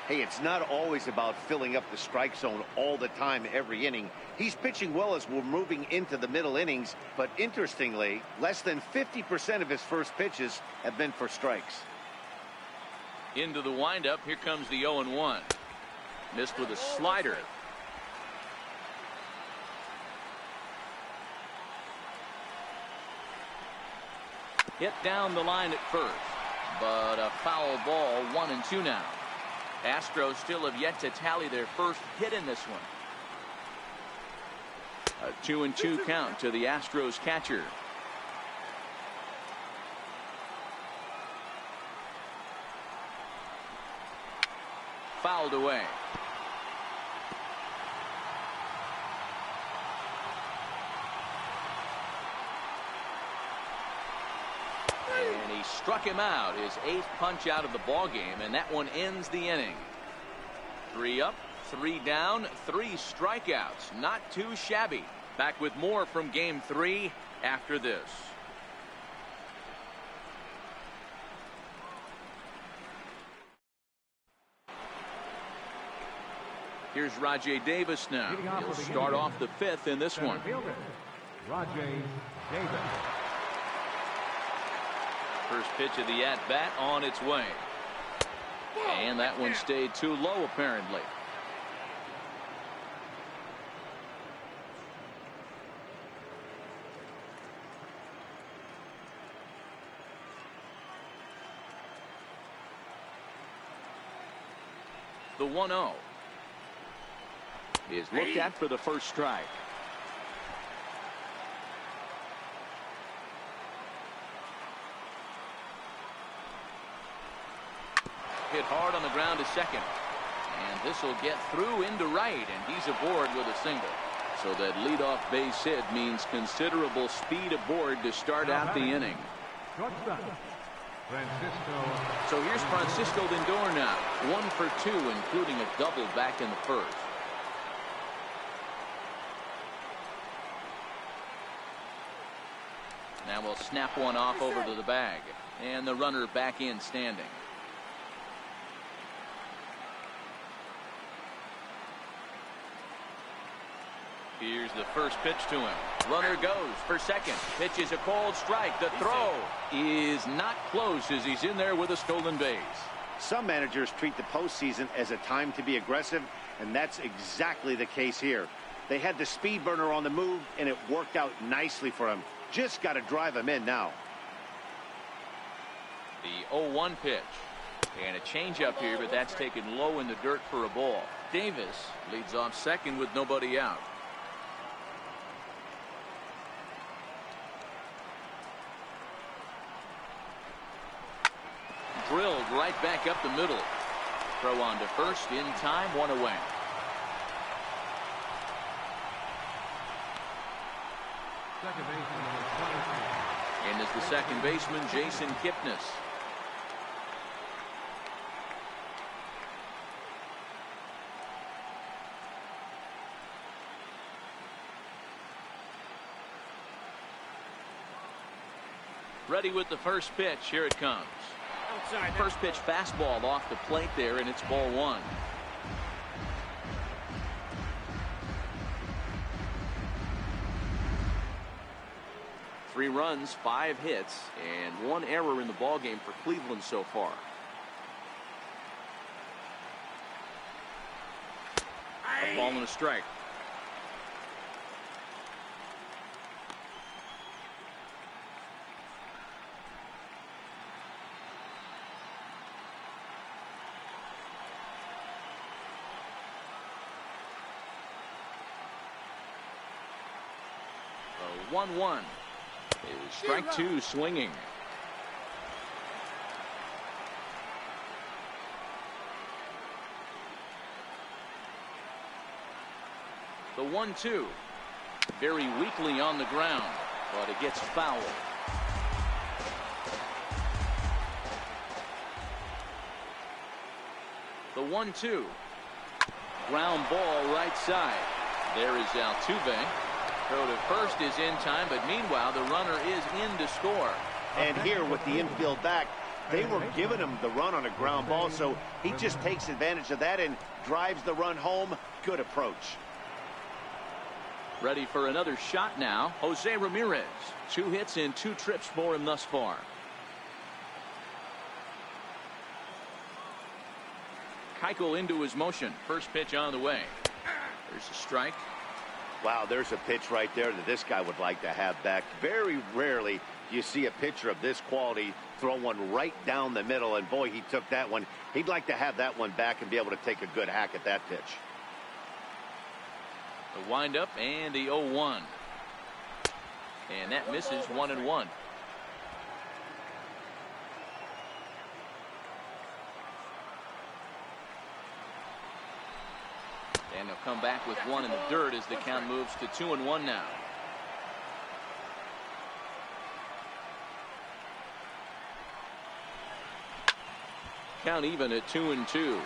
Hey, it's not always about filling up the strike zone all the time every inning. He's pitching well as we're moving into the middle innings, but interestingly, less than 50% of his first pitches have been for strikes. Into the windup. Here comes the 0-1. Missed with a slider. Hit down the line at first, but a foul ball. 1-2 now. Astros still have yet to tally their first hit in this one. A 2-2 count to the Astros catcher. Fouled away. And he struck him out, his 8th punch out of the ball game, and that one ends the inning. 3 up, 3 down, 3 strikeouts. Not too shabby. Back with more from game 3 after this. Here's Rajay Davis now. He'll start off the 5th in this one. Rajay Davis. First pitch of the at-bat on its way. And that one stayed too low, apparently. The 1-0 is looked at for the first strike. Hit hard on the ground to second. And this will get through into right, and he's aboard with a single. So that leadoff base hit means considerable speed aboard to start out the inning. So here's Francisco Lindor now. 1 for 2, including a double back in the first. Now we'll snap one off over to the bag. And the runner back in standing. Here's the first pitch to him. Runner goes for second. Pitch is a cold strike. The throw is not close as he's in there with a stolen base. Some managers treat the postseason as a time to be aggressive, and that's exactly the case here. They had the speed burner on the move, and it worked out nicely for him. Just got to drive him in now. The 0-1 pitch. And a changeup here, but that's taken low in the dirt for a ball. Davis leads off second with nobody out. Drilled right back up the middle. Throw on to first in time, 1 away. Second baseman, And is the second baseman, Jason Kipnis. Ready with the first pitch. Here it comes. Outside. First pitch fastball off the plate there, and it's ball 1. Three runs, 5 hits, and 1 error in the ballgame for Cleveland so far. A ball and a strike. The 1-1 is strike 2 swinging. The 1-2 very weakly on the ground, but it gets fouled. The 1-2 ground ball right side. There is Altuve. Throw to first is in time, but meanwhile the runner is in to score. And here with the infield back, they were giving him the run on a ground ball, so he just takes advantage of that and drives the run home. Good approach. Ready for another shot now. Jose Ramirez. 2 hits and 2 trips for him thus far. Keuchel into his motion. First pitch on the way. There's a strike. Wow, there's a pitch right there that this guy would like to have back. Very rarely do you see a pitcher of this quality throw one right down the middle, and boy, he took that one He'd like to have that one back and be able to take a good hack at that pitch. The windup and the 0-1. And that misses 1-1. And they'll come back with one in the dirt as the count moves to 2-1 now. Count even at 2-2.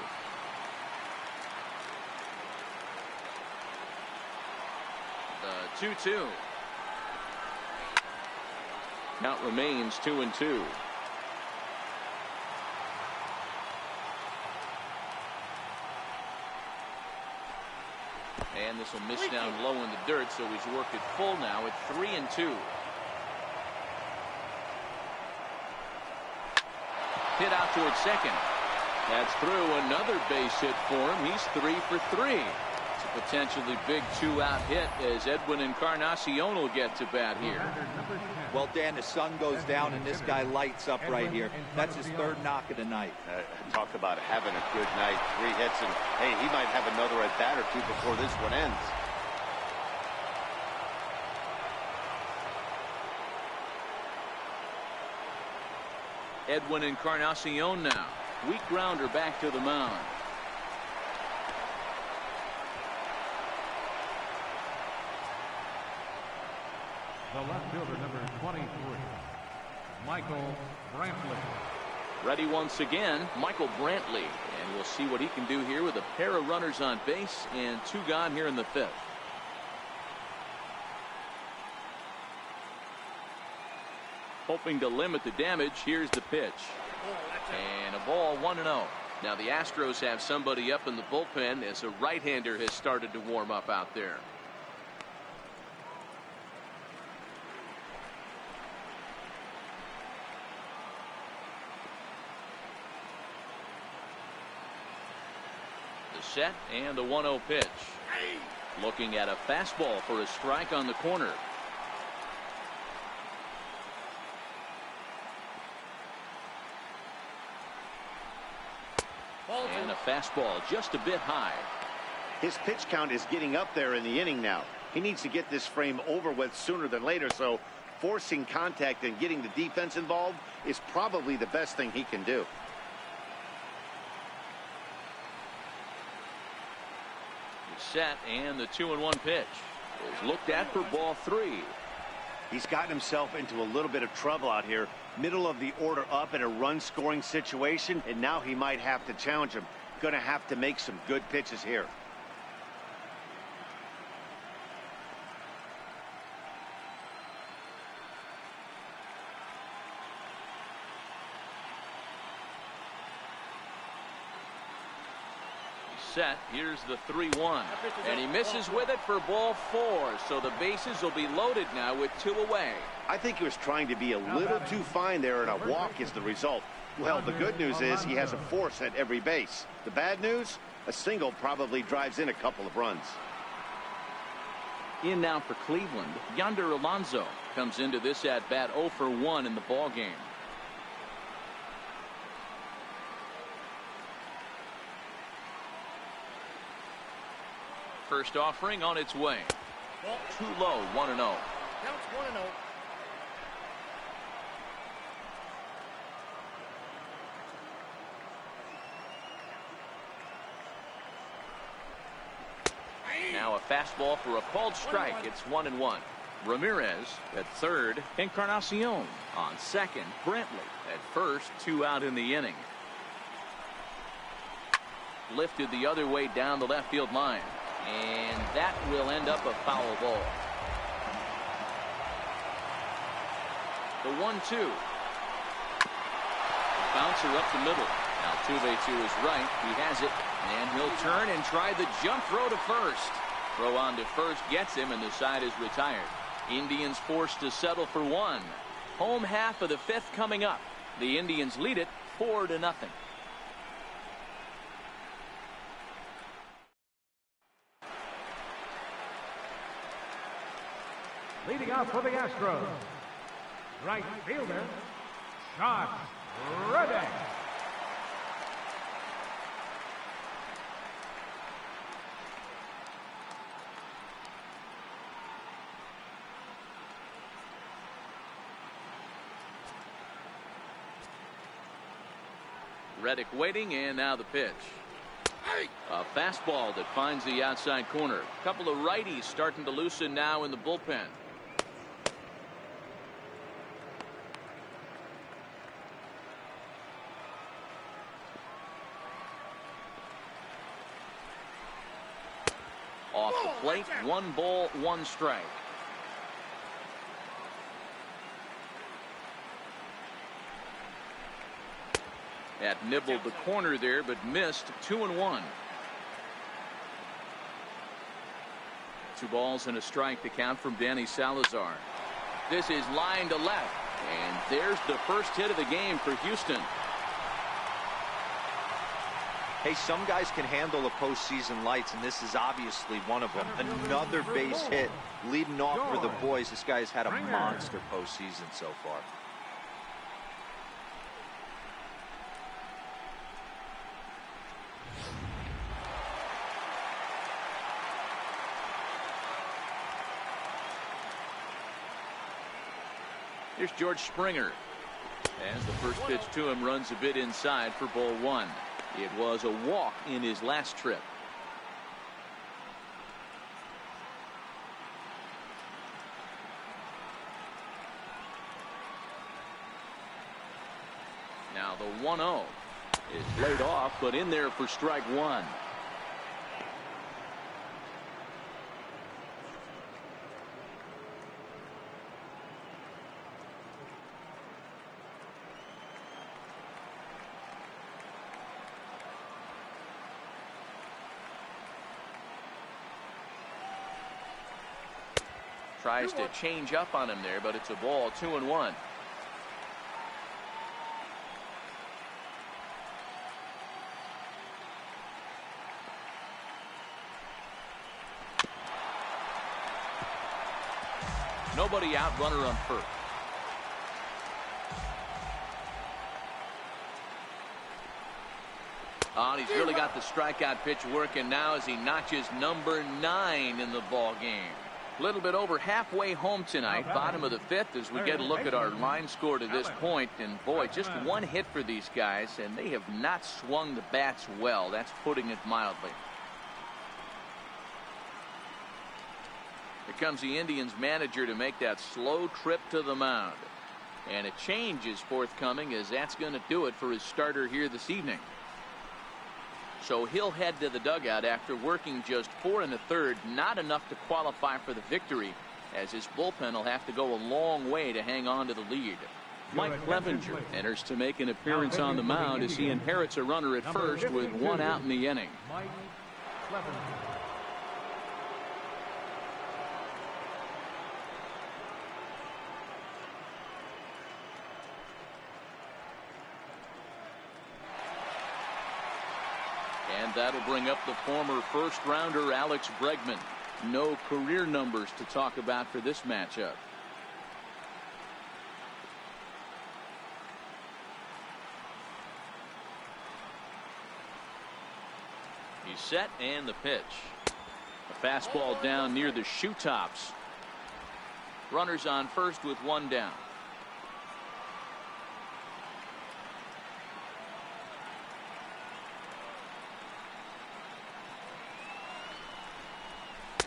The 2-2. Count remains 2-2. And this will miss down low in the dirt, so he's worked it full now at 3-2. Hit out towards second. That's through. Another base hit for him. He's 3 for 3. It's a potentially big 2-out hit as Edwin Encarnacion will get to bat here. Well, Dan, the sun goes down and this guy lights up right here. That's his third knock of the night. Talk about having a good night. 3 hits, and hey, he might have another at bat or two before this one ends. Edwin Encarnacion now. Weak grounder back to the mound. The left fielder, number 23, Michael Brantley. Ready once again, Michael Brantley. And we'll see what he can do here with a pair of runners on base and 2 gone here in the 5th. Hoping to limit the damage. Here's the pitch. And a ball, 1-0. Now the Astros have somebody up in the bullpen as a right-hander has started to warm up out there. The set and the 1-0 pitch. Looking at a fastball for a strike on the corner. And a fastball just a bit high. His pitch count is getting up there in the inning now. He needs to get this frame over with sooner than later, so forcing contact and getting the defense involved is probably the best thing he can do. The set and the 2-1 pitch is looked at for ball 3. He's gotten himself into a little bit of trouble out here. Middle of the order up in a run scoring situation, and now he might have to challenge him. Going to have to make some good pitches here. Set. Here's the 3-1, and he misses with it for ball 4, so the bases will be loaded now with 2 away. I think he was trying to be a little too fine there, and a walk is the result. Well, the good news is he has a force at every base. The bad news, a single probably drives in a couple of runs. In now for Cleveland, Yonder Alonso comes into this at bat 0 for 1 in the ball game. First offering on its way. Too low, 1-0. Counts 1-0. Now a fastball for a called strike. It's 1-1. Ramirez at third. Encarnacion on second. Brantley at first. 2 out in the inning. Lifted the other way down the left field line. And that will end up a foul ball. The 1-2. Bouncer up the middle. Altuve to his right. He has it. And he'll turn and try the jump throw to first. Throw on to first gets him, and the side is retired. Indians forced to settle for 1. Home half of the 5th coming up. The Indians lead it 4-0. Leading off for the Astros, right fielder, Josh Reddick. Reddick waiting, and now the pitch. A fastball that finds the outside corner. A couple of righties starting to loosen now in the bullpen. Off the plate, 1 ball, 1 strike. That nibbled the corner there, but missed. 2-1. 2 balls and a strike to count from Danny Salazar. This is line to left, and there's the first hit of the game for Houston. Hey, some guys can handle the postseason lights, and this is obviously one of them. Another base hit leading off for the boys. This guy's had a monster postseason so far. Here's George Springer. As the first pitch to him runs a bit inside for ball 1. It was a walk in his last trip. Now the 1-0 is laid off, but in there for strike 1. Tries to change up on him there, but it's a ball. 2-1. Nobody out, runner on first. Oh, he's really got the strikeout pitch working now as he notches number 9 in the ball game. A little bit over halfway home tonight, bottom of the 5th, as we get a look at our line score to this point. And boy, just 1 hit for these guys, and they have not swung the bats well. That's putting it mildly. Here comes the Indians manager to make that slow trip to the mound. And a change is forthcoming, as that's going to do it for his starter here this evening. So he'll head to the dugout after working just 4 1/3, not enough to qualify for the victory, as his bullpen will have to go a long way to hang on to the lead. Mike Clevenger enters to make an appearance on the mound as he inherits a runner at first with 1 out in the inning. Mike Clevenger. And that'll bring up the former first-rounder Alex Bregman. No career numbers to talk about for this matchup. He's set, and the pitch. A fastball down near the shoe tops. Runners on first with 1 down.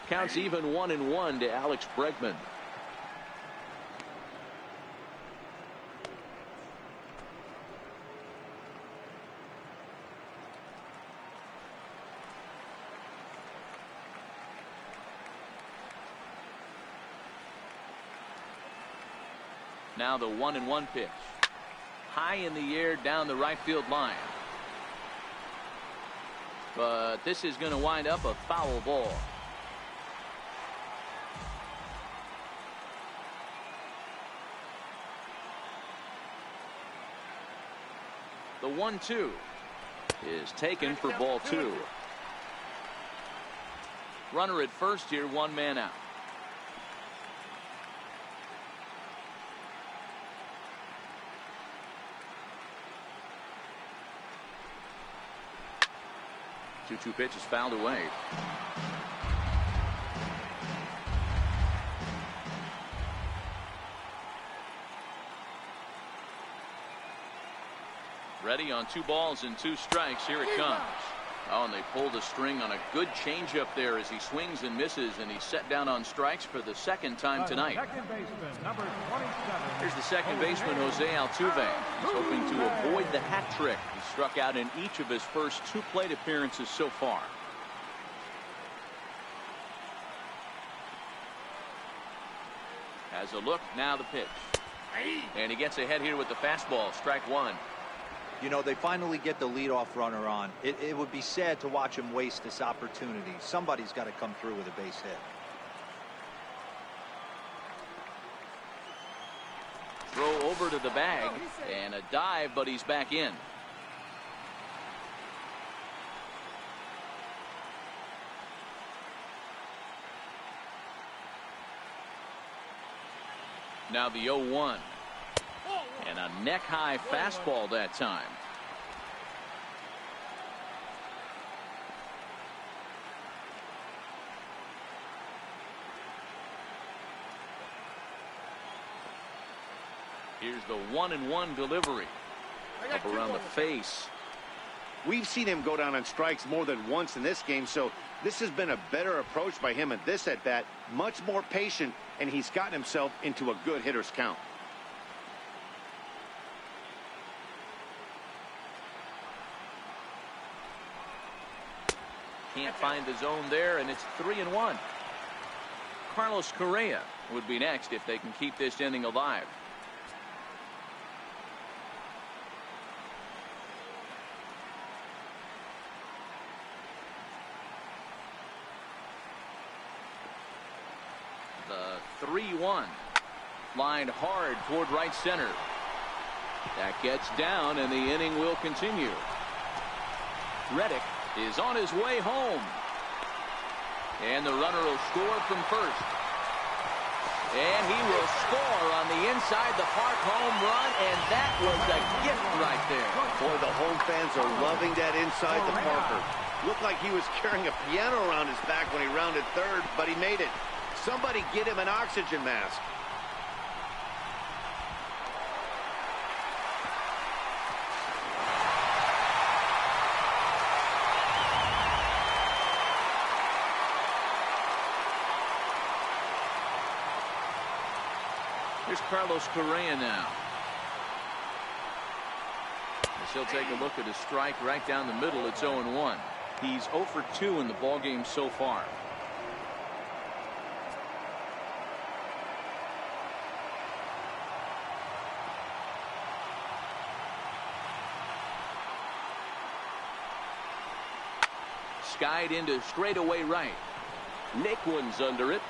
Counts even 1-1 to Alex Bregman. Now the 1-1 pitch. High in the air down the right field line. But this is going to wind up a foul ball. The 1-2 is taken for ball 2. Runner at first here, 1 man out. Two pitch is fouled away. Ready on 2 balls and 2 strikes. Here it comes. Oh, and they pulled a string on a good changeup there as he swings and misses, and he's set down on strikes for the 2nd time tonight. Second baseman, number 27. Here's the second baseman, Jose Altuve. He's hoping to avoid the hat trick. He struck out in each of his first 2 plate appearances so far. Has a look, now the pitch. And he gets ahead here with the fastball, strike 1. You know, they finally get the leadoff runner on. It would be sad to watch him waste this opportunity. Somebody's got to come through with a base hit. Throw over to the bag and a dive, but he's back in. Now the 0-1. And a neck-high fastball that time. Here's the 1-1 delivery. Up around the face. We've seen him go down on strikes more than once in this game, so this has been a better approach by him at this at-bat. Much more patient, and he's gotten himself into a good hitter's count. Can't find the zone there, and it's 3-1. Carlos Correa would be next if they can keep this inning alive. The 3-1. Lined hard toward right center. That gets down, and the inning will continue. Reddick is on his way home. And the runner will score from first. And he will score on the inside the park home run, and that was a gift right there. Boy, the home fans are loving that inside the Parker. Looked like he was carrying a piano around his back when he rounded third, but he made it. Somebody get him an oxygen mask. Here's Carlos Correa now. As he'll take a look at his strike right down the middle. It's 0-1. He's 0 for 2 in the ballgame so far. Skied into straightaway right. Naquin's under it.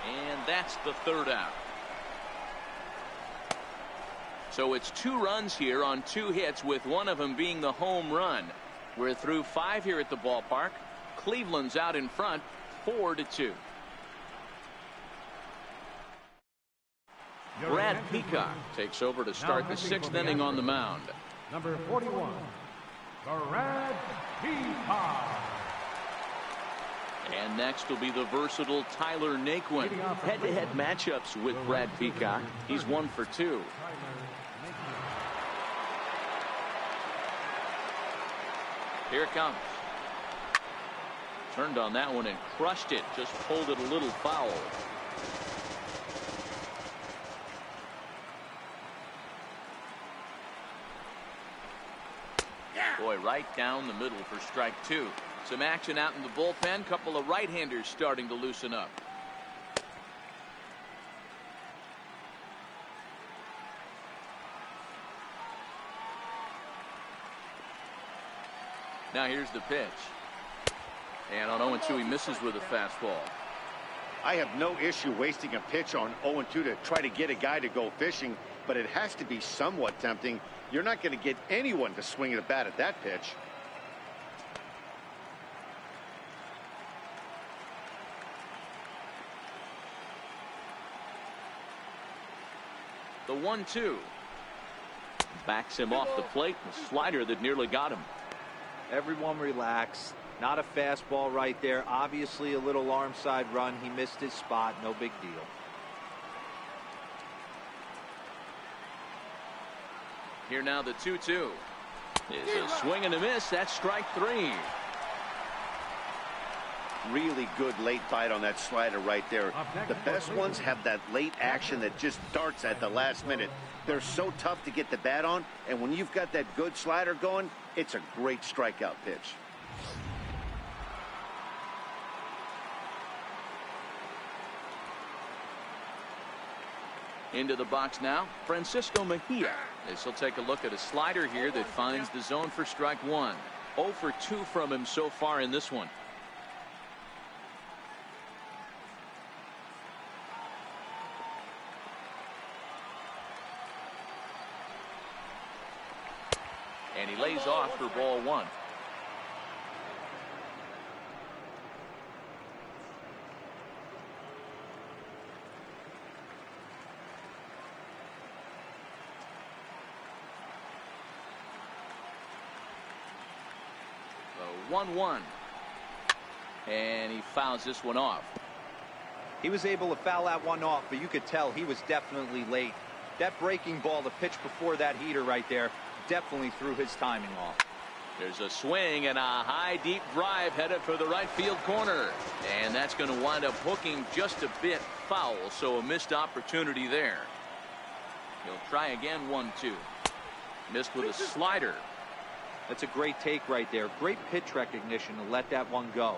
And that's the 3rd out. So it's 2 runs here on 2 hits, with one of them being the home run. We're through 5 here at the ballpark. Cleveland's out in front, 4-2. Brad Peacock takes over to start the 6th inning on the mound. Number 41, Brad Peacock. And next will be the versatile Tyler Naquin. Head-to-head matchups with Brad Peacock. He's 1 for 2. Here it comes. Turned on that one and crushed it. Just pulled it a little foul. Boy, right down the middle for strike 2. Some action out in the bullpen. Couple of right-handers starting to loosen up. Now here's the pitch. And on 0-2 he misses with a fastball. I have no issue wasting a pitch on 0-2 to try to get a guy to go fishing, but it has to be somewhat tempting. You're not going to get anyone to swing at a bat at that pitch. The 1-2 backs him off the plate. The slider that nearly got him. Everyone relax. Not a fastball right there. Obviously a little arm side run. He missed his spot. No big deal. Here now the 2-2. Is a swing and a miss. That's strike 3. Really good late bite on that slider right there. The best ones have that late action that just darts at the last minute. They're so tough to get the bat on, and when you've got that good slider going, it's a great strikeout pitch. Into the box now, Francisco Mejia. As he'll take a look at a slider here that finds the zone for strike 1. 0 for 2 from him so far in this one. And he lays off for ball 1. The 1-1. And he fouls this one off. He was able to foul that one off, but you could tell he was definitely late. That breaking ball, the pitch before that heater right there, definitely threw his timing off. There's a swing and a high deep drive headed for the right field corner, and that's going to wind up hooking just a bit foul, so a missed opportunity there. He'll try again. 1-2. Missed with a slider. That's a great take right there. Great pitch recognition to let that one go.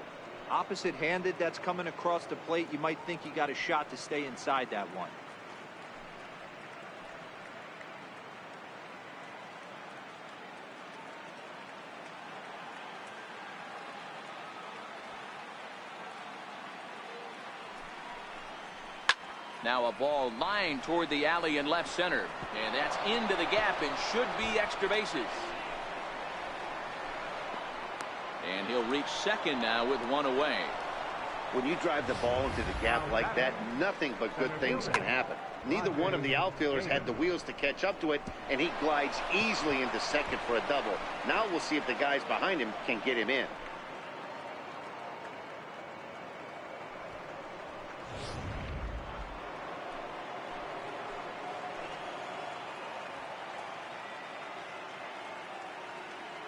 Opposite handed, that's coming across the plate. You might think you got a shot to stay inside that one. Now a ball lined toward the alley in left center, and that's into the gap and should be extra bases. And he'll reach second now with one away. When you drive the ball into the gap like that, nothing but good things can happen. Neither one of the outfielders had the wheels to catch up to it, and he glides easily into second for a double. Now we'll see if the guys behind him can get him in.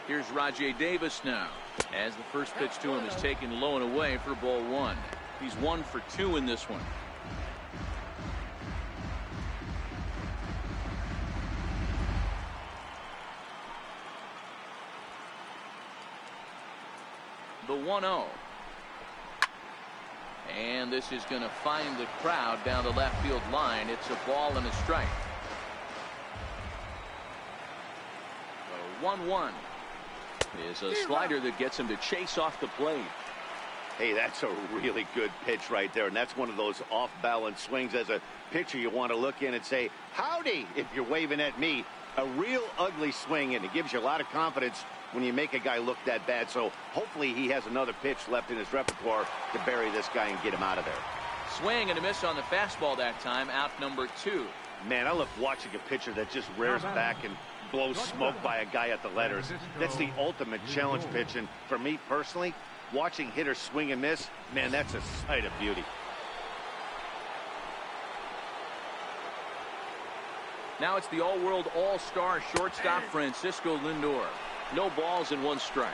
Here's Rajay Davis now, as the first pitch to him is taken low and away for ball 1. He's 1 for 2 in this one. The 1-0. And this is going to find the crowd down the left field line. It's a ball and a strike. The 1-1. Is a slider that gets him to chase off the plate. Hey, that's a really good pitch right there, and that's one of those off-balance swings. As a pitcher, you want to look in and say, howdy, if you're waving at me. A real ugly swing, and it gives you a lot of confidence when you make a guy look that bad. So hopefully he has another pitch left in his repertoire to bury this guy and get him out of there. Swing and a miss on the fastball that time. Out number 2. Man, I love watching a pitcher that just rears back and blows smoke by a guy at the letters. That's the ultimate challenge pitch, and for me personally, watching hitters swing and miss, man, that's a sight of beauty. Now it's the all-world all-star shortstop Francisco Lindor. No balls and 1 strike.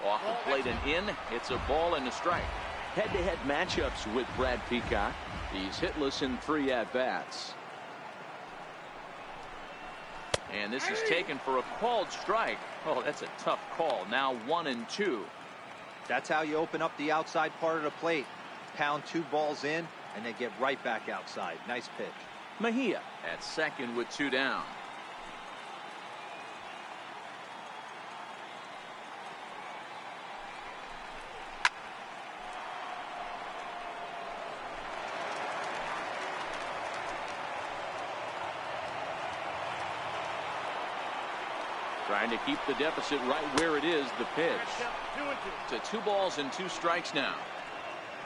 Off the plate and in. It's a ball and a strike. Head-to-head matchups with Brad Peacock. He's hitless in 3 at-bats. And this is taken for a called strike. Oh, that's a tough call. Now 1-2. That's how you open up the outside part of the plate. Pound 2 balls in and then get right back outside. Nice pitch. Mejia at second with 2 down. Trying to keep the deficit right where it is. The pitch to 2 balls and 2 strikes now.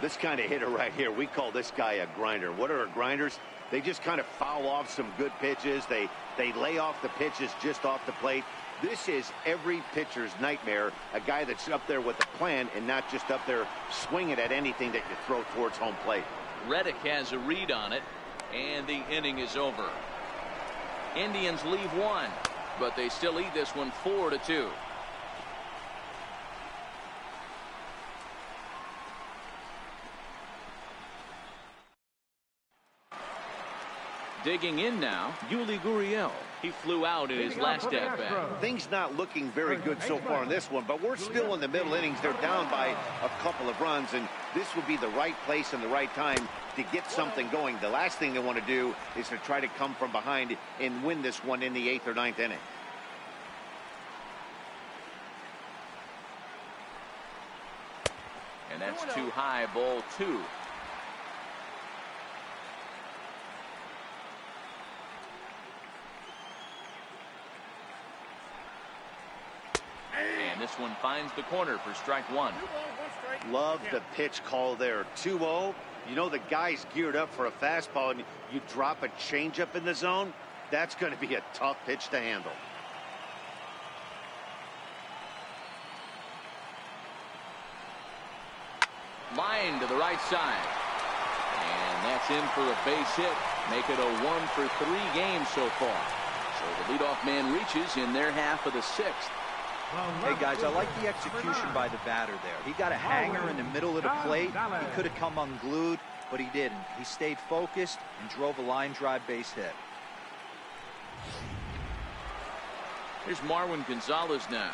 This kind of hitter right here, we call this guy a grinder. What are grinders? They just kind of foul off some good pitches. They lay off the pitches just off the plate. This is every pitcher's nightmare, a guy that's up there with a plan and not just up there swinging at anything that you throw towards home plate. Reddick has a read on it, and the inning is over. Indians leave one, but they still lead this one 4-2. Digging in now, Yuli Gurriel. He flew out in his last at-bat. Things not looking very good so far in this one, but we're still in the middle innings. They're down by a couple of runs, and this would be the right place and the right time to get something going. The last thing they want to do is to try to come from behind and win this one in the 8th or 9th inning. And that's too high, ball 2. And this one finds the corner for strike 1. Love the pitch call there. 2-0. You know the guy's geared up for a fastball, and you drop a changeup in the zone. That's going to be a tough pitch to handle. Line to the right side. And that's in for a base hit. Make it a 1 for 3 games so far. So the leadoff man reaches in their half of the 6th. Hey guys, I like the execution by the batter there. He got a hanger in the middle of the plate. He could have come unglued, but he didn't. He stayed focused and drove a line drive base hit. Here's Marwin Gonzalez now.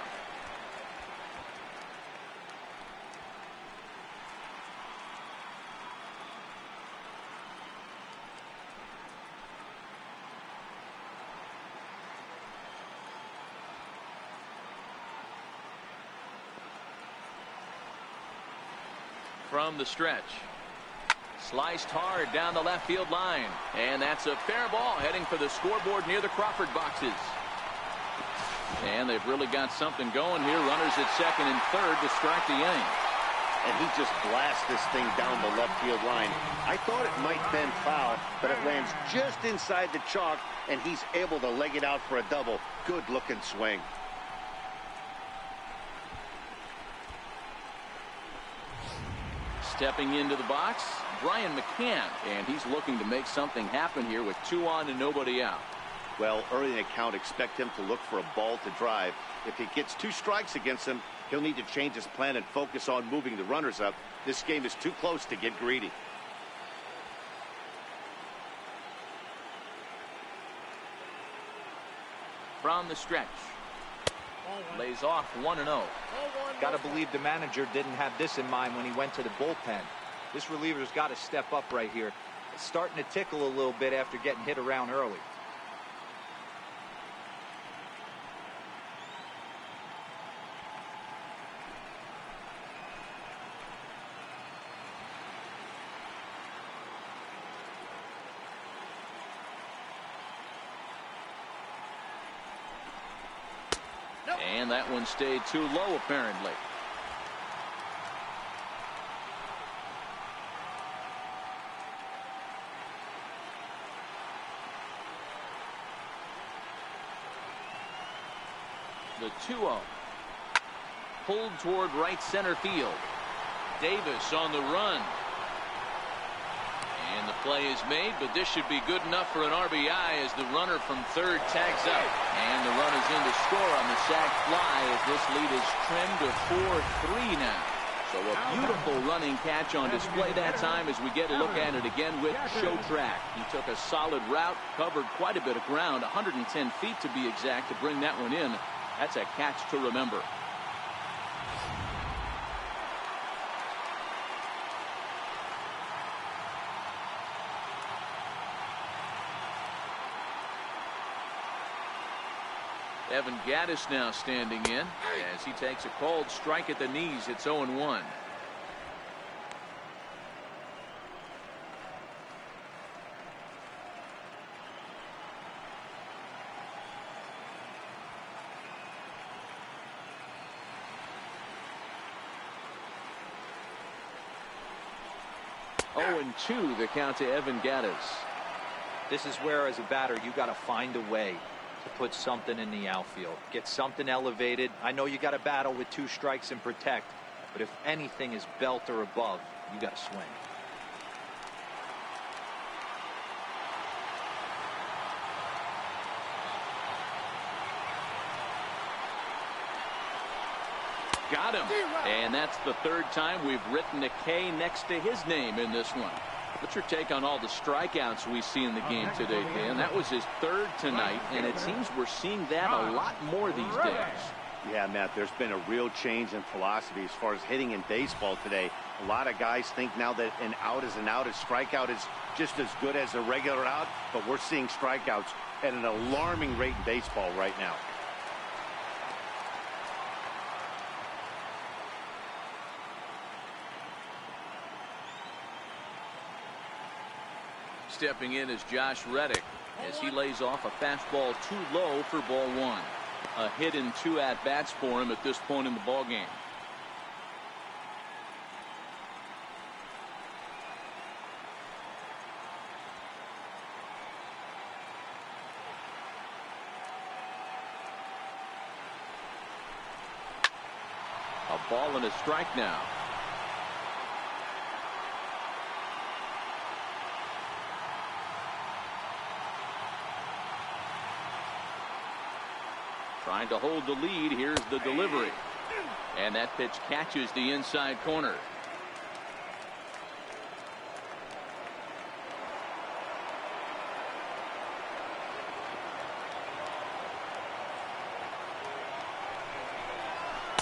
From the stretch. Sliced hard down the left field line. And that's a fair ball heading for the scoreboard near the Crawford boxes. And they've really got something going here. Runners at second and third to start the inning. And he just blasts this thing down the left field line. I thought it might bend foul, but it lands just inside the chalk, and he's able to leg it out for a double. Good looking swing. Stepping into the box, Brian McCann, and he's looking to make something happen here with 2 on and nobody out. Well, early in the count, expect him to look for a ball to drive. If he gets 2 strikes against him, he'll need to change his plan and focus on moving the runners up. This game is too close to get greedy. From the stretch. Lays off 1-0. Got to believe the manager didn't have this in mind when he went to the bullpen. This reliever's got to step up right here. It's starting to tickle a little bit after getting hit around early. And that one stayed too low, apparently. The 2-0. Pulled toward right center field. Davis on the run. And the play is made, but this should be good enough for an RBI as the runner from third tags up. And the run is in to score on the sac fly as this lead is trimmed to 4-3 now. So a beautiful running catch on display that time as we get a look at it again with Show Track. He took a solid route, covered quite a bit of ground, 110 feet to be exact, to bring that one in. That's a catch to remember. Evan Gattis now standing in as he takes a called strike at the knees. It's 0-1. And 2 the count to Evan Gattis. This is where, as a batter, you got to find a way. to put something in the outfield. Get something elevated. I know you got to battle with 2 strikes and protect, but if anything is belt or above, you got to swing. Got him. And that's the 3rd time we've written a K next to his name in this one. What's your take on all the strikeouts we see in the game today, Dan? That was his 3rd tonight, and it seems we're seeing that a lot more these days. Yeah, Matt, there's been a real change in philosophy as far as hitting in baseball today. A lot of guys think now that an out is an out. A strikeout is just as good as a regular out, but we're seeing strikeouts at an alarming rate in baseball right now. Stepping in is Josh Reddick as he lays off a fastball too low for ball 1. A hit in 2 at-bats for him at this point in the ballgame. A ball and a strike now. Trying to hold the lead. Here's the delivery. And that pitch catches the inside corner.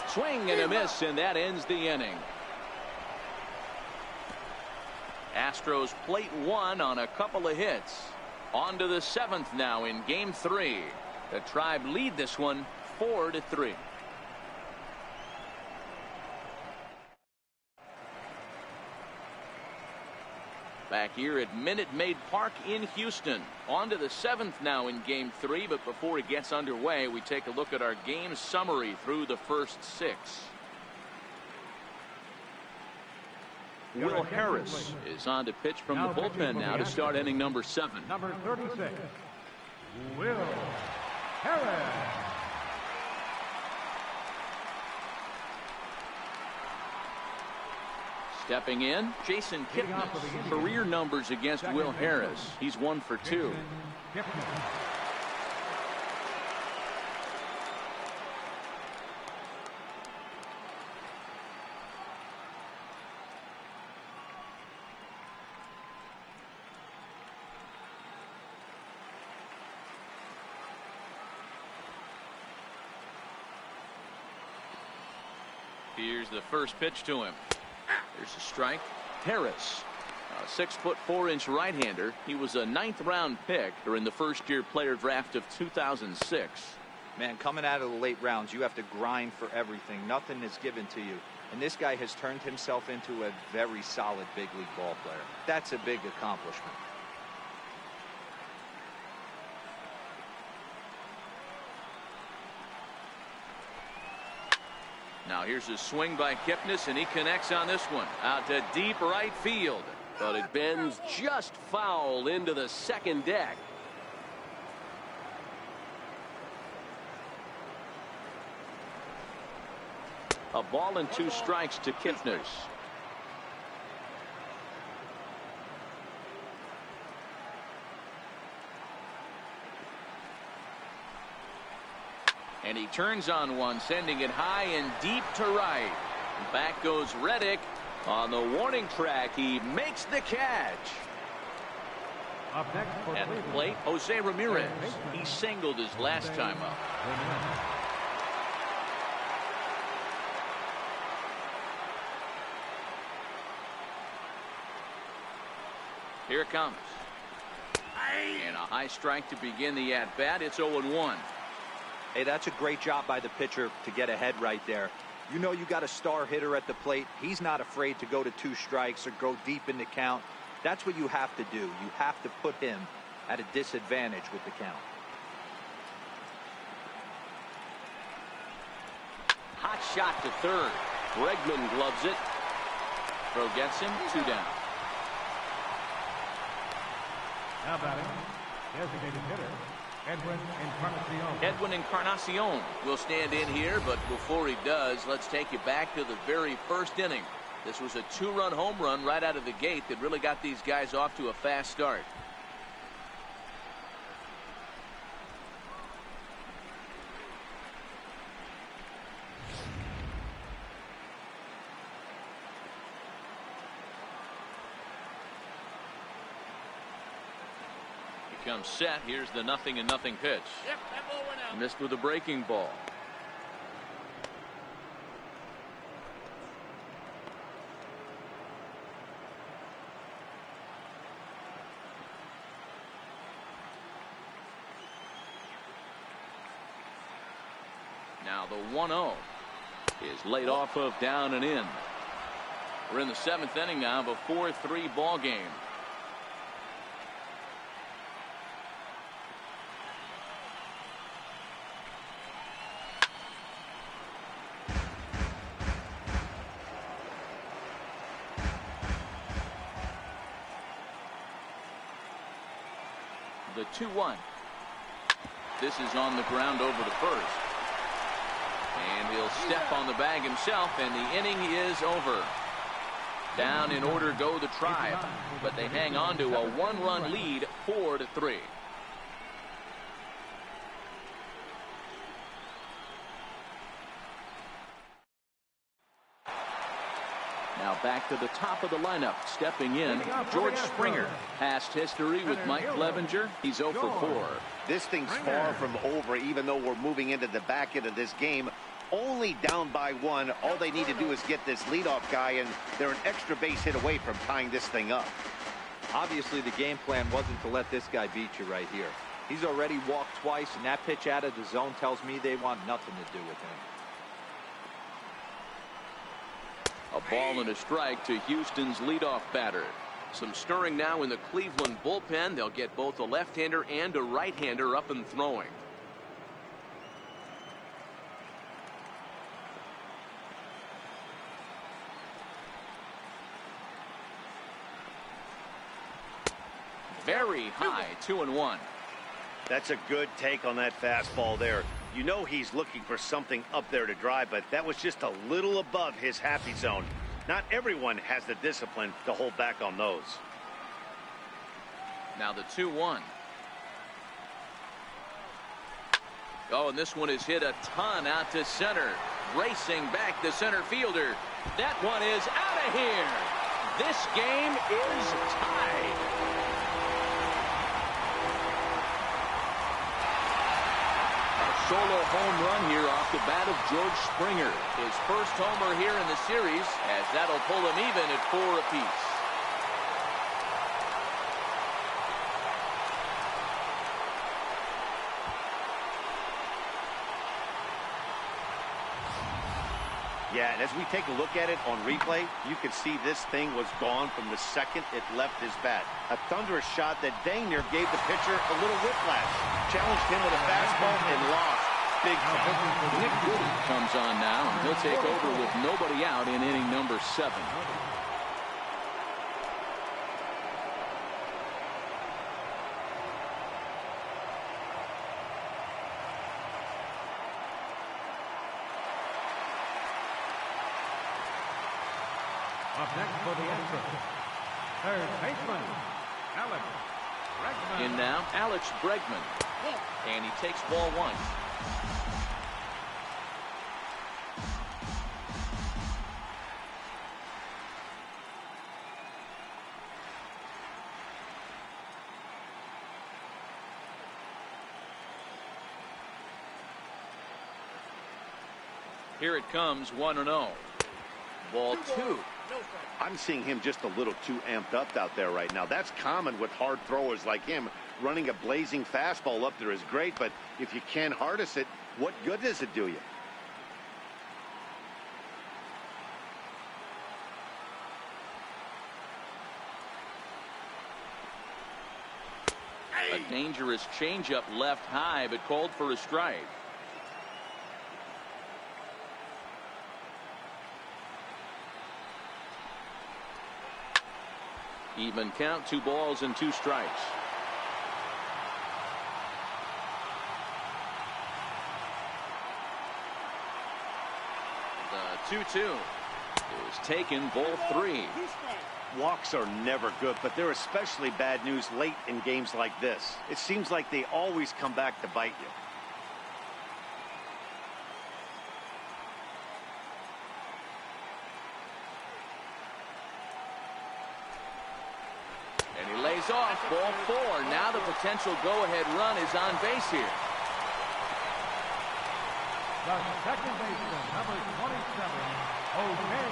Swing and a miss, and that ends the inning. Astros plate 1 on a couple of hits. On to the 7th now in game 3. The Tribe lead this one 4-3. Back here at Minute Maid Park in Houston. On to the 7th now in game 3, but before it gets underway, we take a look at our game summary through the first 6. Will Harris is on to pitch from the bullpen now to start inning number 7. Number 36, Will Harris. Stepping in, Jason Kipnis. Career numbers against Will Harris. He's 1 for 2. Here's the first pitch to him. There's a strike. Harris, a 6'4" right-hander. He was a 9th round pick during the first-year player draft of 2006. Man, coming out of the late rounds, you have to grind for everything. Nothing is given to you. And this guy has turned himself into a very solid big league ball player. That's a big accomplishment. Now here's a swing by Kipnis, and he connects on this one out to deep right field, but it bends just foul into the second deck. A ball and 2 strikes to Kipnis. And he turns on one, sending it high and deep to right. And back goes Reddick on the warning track. He makes the catch. Up next for At the plate, Jose Ramirez. He singled his last time up. Here it comes. And a high strike to begin the at-bat. It's 0-1. Hey, that's a great job by the pitcher to get ahead right there. You know you got a star hitter at the plate. He's not afraid to go to 2 strikes or go deep in the count. That's what you have to do. You have to put him at a disadvantage with the count. Hot shot to third. Bregman gloves it. Throw gets him. 2 down. Now batting, designated hitter, Edwin Encarnacion will stand in here, but before he does, let's take you back to the very first inning. This was a 2-run home run right out of the gate that really got these guys off to a fast start. Comes set. Here's the 0-0 pitch. Yep, that ball went out. Missed with a breaking ball. Now the 1-0 is laid off of down and in. We're in the 7th inning now of a 4-3 ball game. The 2-1. This is on the ground over the first. And he'll step on the bag himself, and the inning is over. Down in order go the Tribe, but they hang on to a 1-run lead, 4-3. Now back to the top of the lineup. Stepping in, George Springer. Past history with Mike Clevenger. He's 0 for 4. This thing's far from over, even though we're moving into the back end of this game. Only down by 1. All they need to do is get this leadoff guy, and they're an extra base hit away from tying this thing up. Obviously, the game plan wasn't to let this guy beat you right here. He's already walked twice, and that pitch out of the zone tells me they want nothing to do with him. A ball and a strike to Houston's leadoff batter. Some stirring now in the Cleveland bullpen. They'll get both a left-hander and a right-hander up and throwing. Very high, 2-1. That's a good take on that fastball there. You know he's looking for something up there to drive, but that was just a little above his happy zone. Not everyone has the discipline to hold back on those. Now the 2-1. Oh, and this one is hit a ton out to center. Racing back the center fielder. That one is out of here. This game is tied. Solo home run here off the bat of George Springer. His first homer here in the series, as that'll pull him even at 4 apiece. Yeah, and as we take a look at it on replay, you can see this thing was gone from the second it left his bat. A thunderous shot that dang near gave the pitcher a little whiplash. Challenged him with a fastball and lost. Big time. Nick Goody comes on now, and he'll take over with nobody out in inning number 7. Up next for the Astros, third baseman, Alec Bregman. In now, Alex Bregman. And he takes ball 1. Here it comes, 1-0. Ball 2. I'm seeing him just a little too amped up out there right now. That's common with hard throwers like him. Running a blazing fastball up there is great, but if you can't harness it, what good does it do you? A dangerous changeup left high, but called for a strike. Even count, 2 balls and 2 strikes. The 2-2 is taken, ball 3. Walks are never good, but they're especially bad news late in games like this. It seems like they always come back to bite you. And he lays off, ball 4. Now the potential go-ahead run is on base here. The second baseman, number 27, Jose.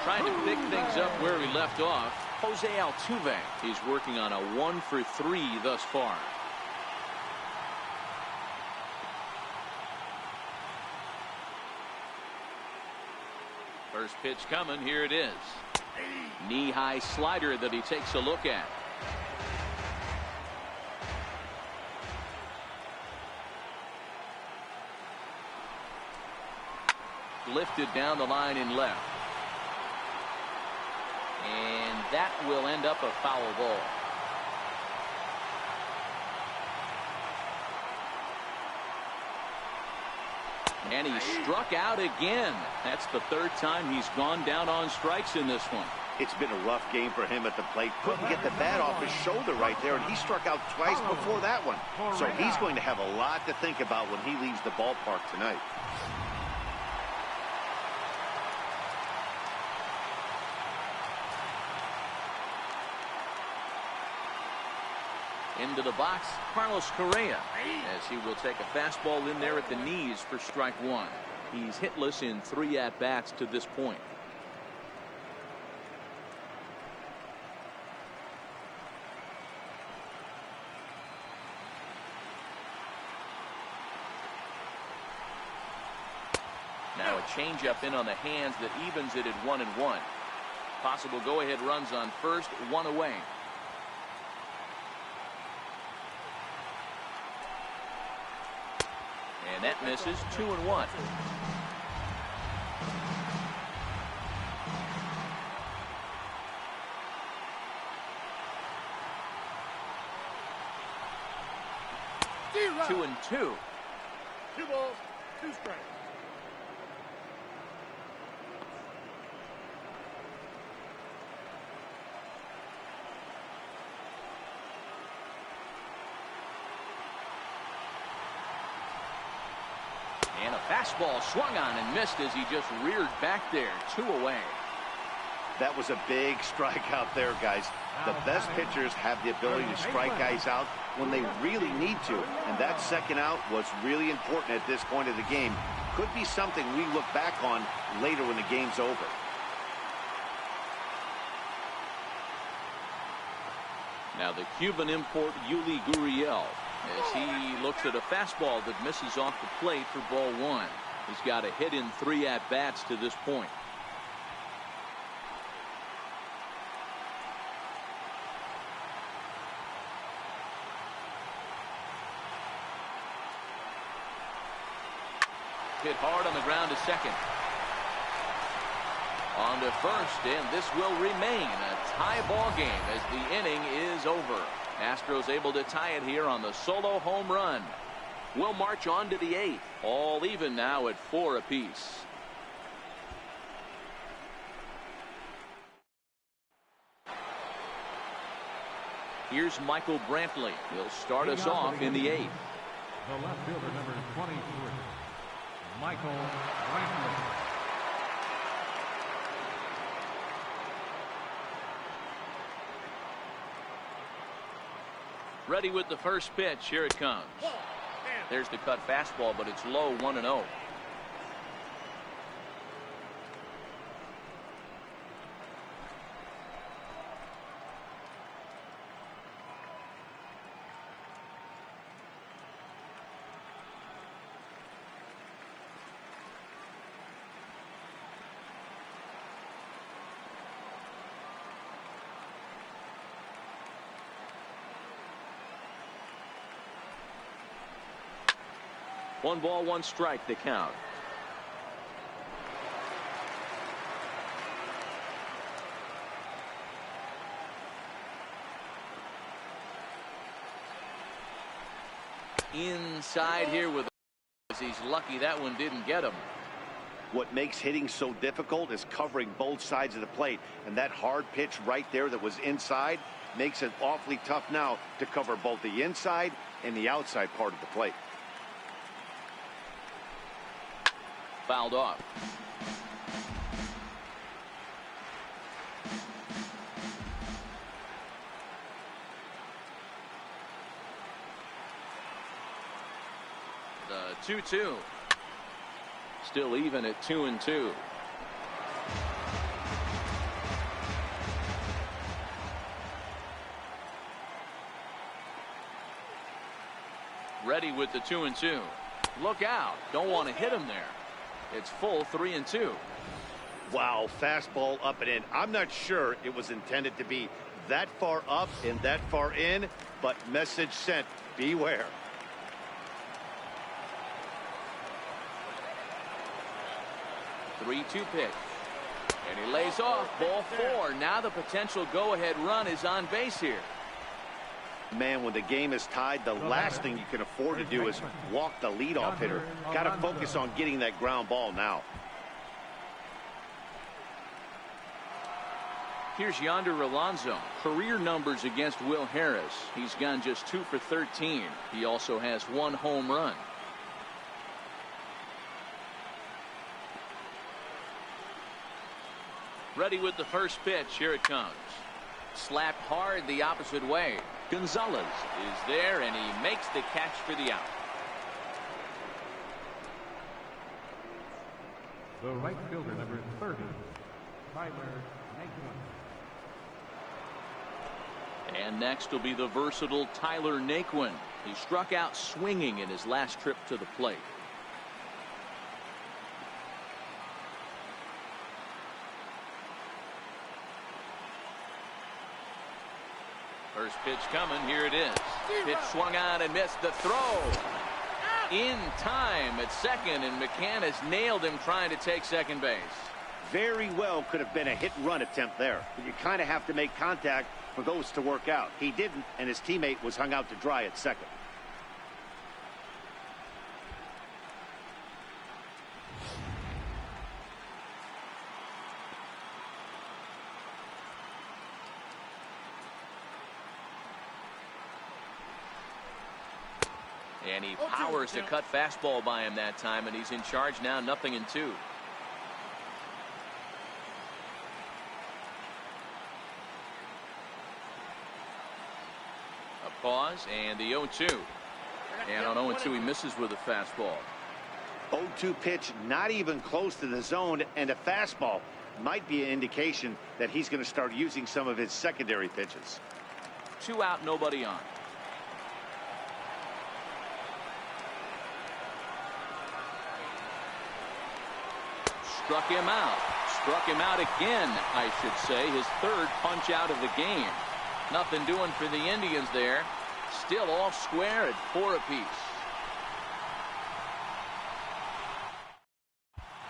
Trying to pick things up where he left off. Jose Altuve. He's working on a 1-for-3 thus far. First pitch coming. Here it is. Knee-high slider that he takes a look at. Lifted down the line in left. And that will end up a foul ball. And he struck out again. That's the third time he's gone down on strikes in this one. It's been a rough game for him at the plate. Couldn't get the bat off his shoulder right there, and he struck out twice before that one. So he's going to have a lot to think about when he leaves the ballpark tonight. Into the box, Carlos Correa, as he will take a fastball in there at the knees for strike 1. He's hitless in 3 at-bats to this point. Now a changeup in on the hands that evens it at 1-1. Possible go-ahead runs on first, 1 away. And that misses, 2-1. Two and two. 2 balls, 2 strikes. And a fastball swung on and missed as he just reared back there. 2 away. That was a big strikeout there, guys. The best pitchers have the ability to strike guys out when they really need to. And that second out was really important at this point of the game. Could be something we look back on later when the game's over. Now the Cuban import Yuli Gurriel, as he looks at a fastball that misses off the plate for ball 1. He's got a hit in 3 at-bats to this point. Hit hard on the ground to second. On to first, and this will remain a tie ball game as the inning is over. Astros able to tie it here on the solo home run. We'll march on to the 8th. All even now at 4 apiece. Here's Michael Brantley. He'll start us off in the 8th. The left fielder, number 23, Michael Brantley. Ready with the first pitch. Here it comes. There's the cut fastball, but it's low, 1-0. One ball, one strike, the count. Inside here with, he's lucky that one didn't get him. What makes hitting so difficult is covering both sides of the plate. And that hard pitch right there that was inside makes it awfully tough now to cover both the inside and the outside part of the plate. Fouled off. The 2-2. Still even at 2-2. Ready with the 2-2. Look out. Don't want to hit him there. It's full 3-2. Wow, fastball up and in. I'm not sure it was intended to be that far up and that far in, but message sent. Beware. Three-two pitch. And he lays off. Ball four. Now the potential go-ahead run is on base here. Man, when the game is tied, the last thing you can afford to do is walk the leadoff hitter. Got to focus on getting that ground ball now. Here's Yonder Alonso. Career numbers against Will Harris. He's gone just 2 for 13. He also has 1 home run. Ready with the first pitch. Here it comes. Slapped hard the opposite way. Gonzalez is there, and he makes the catch for the out. The right fielder, number 30, Tyler Naquin. And next will be the versatile Tyler Naquin. He struck out swinging in his last trip to the plate. First pitch coming. Here it is. Pitch swung on and missed. The throw in time at second, and McCann has nailed him trying to take second base. Very well could have been a hit-and-run attempt there, but you kind of have to make contact for those to work out. He didn't, and his teammate was hung out to dry at second. And he powers to cut fastball by him that time, and he's in charge now, 0-2. A pause, and the 0-2. And on 0-2, he misses with a fastball. 0-2 pitch, not even close to the zone, and a fastball might be an indication that he's going to start using some of his secondary pitches. 2 out, nobody on. Struck him out. Struck him out again, I should say. His third punch out of the game. Nothing doing for the Indians there. Still all square at 4 apiece.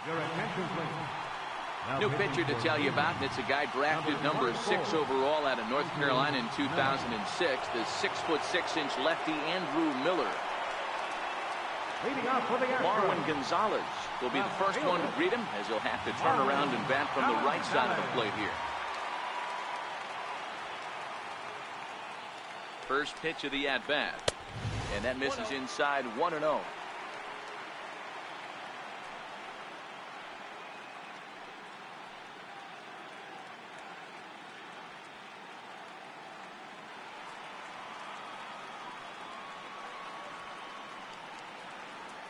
Your attention, please. Now New pitcher to tell you about, and it's a guy drafted number 6 overall out of North Carolina in 2006. The 6'6" lefty Andrew Miller. Leading off for the Astros, Marwin Gonzalez will be the first one to greet him, as he'll have to turn around and bat from the right side of the plate here. First pitch of the at-bat, and that misses inside. 1-0.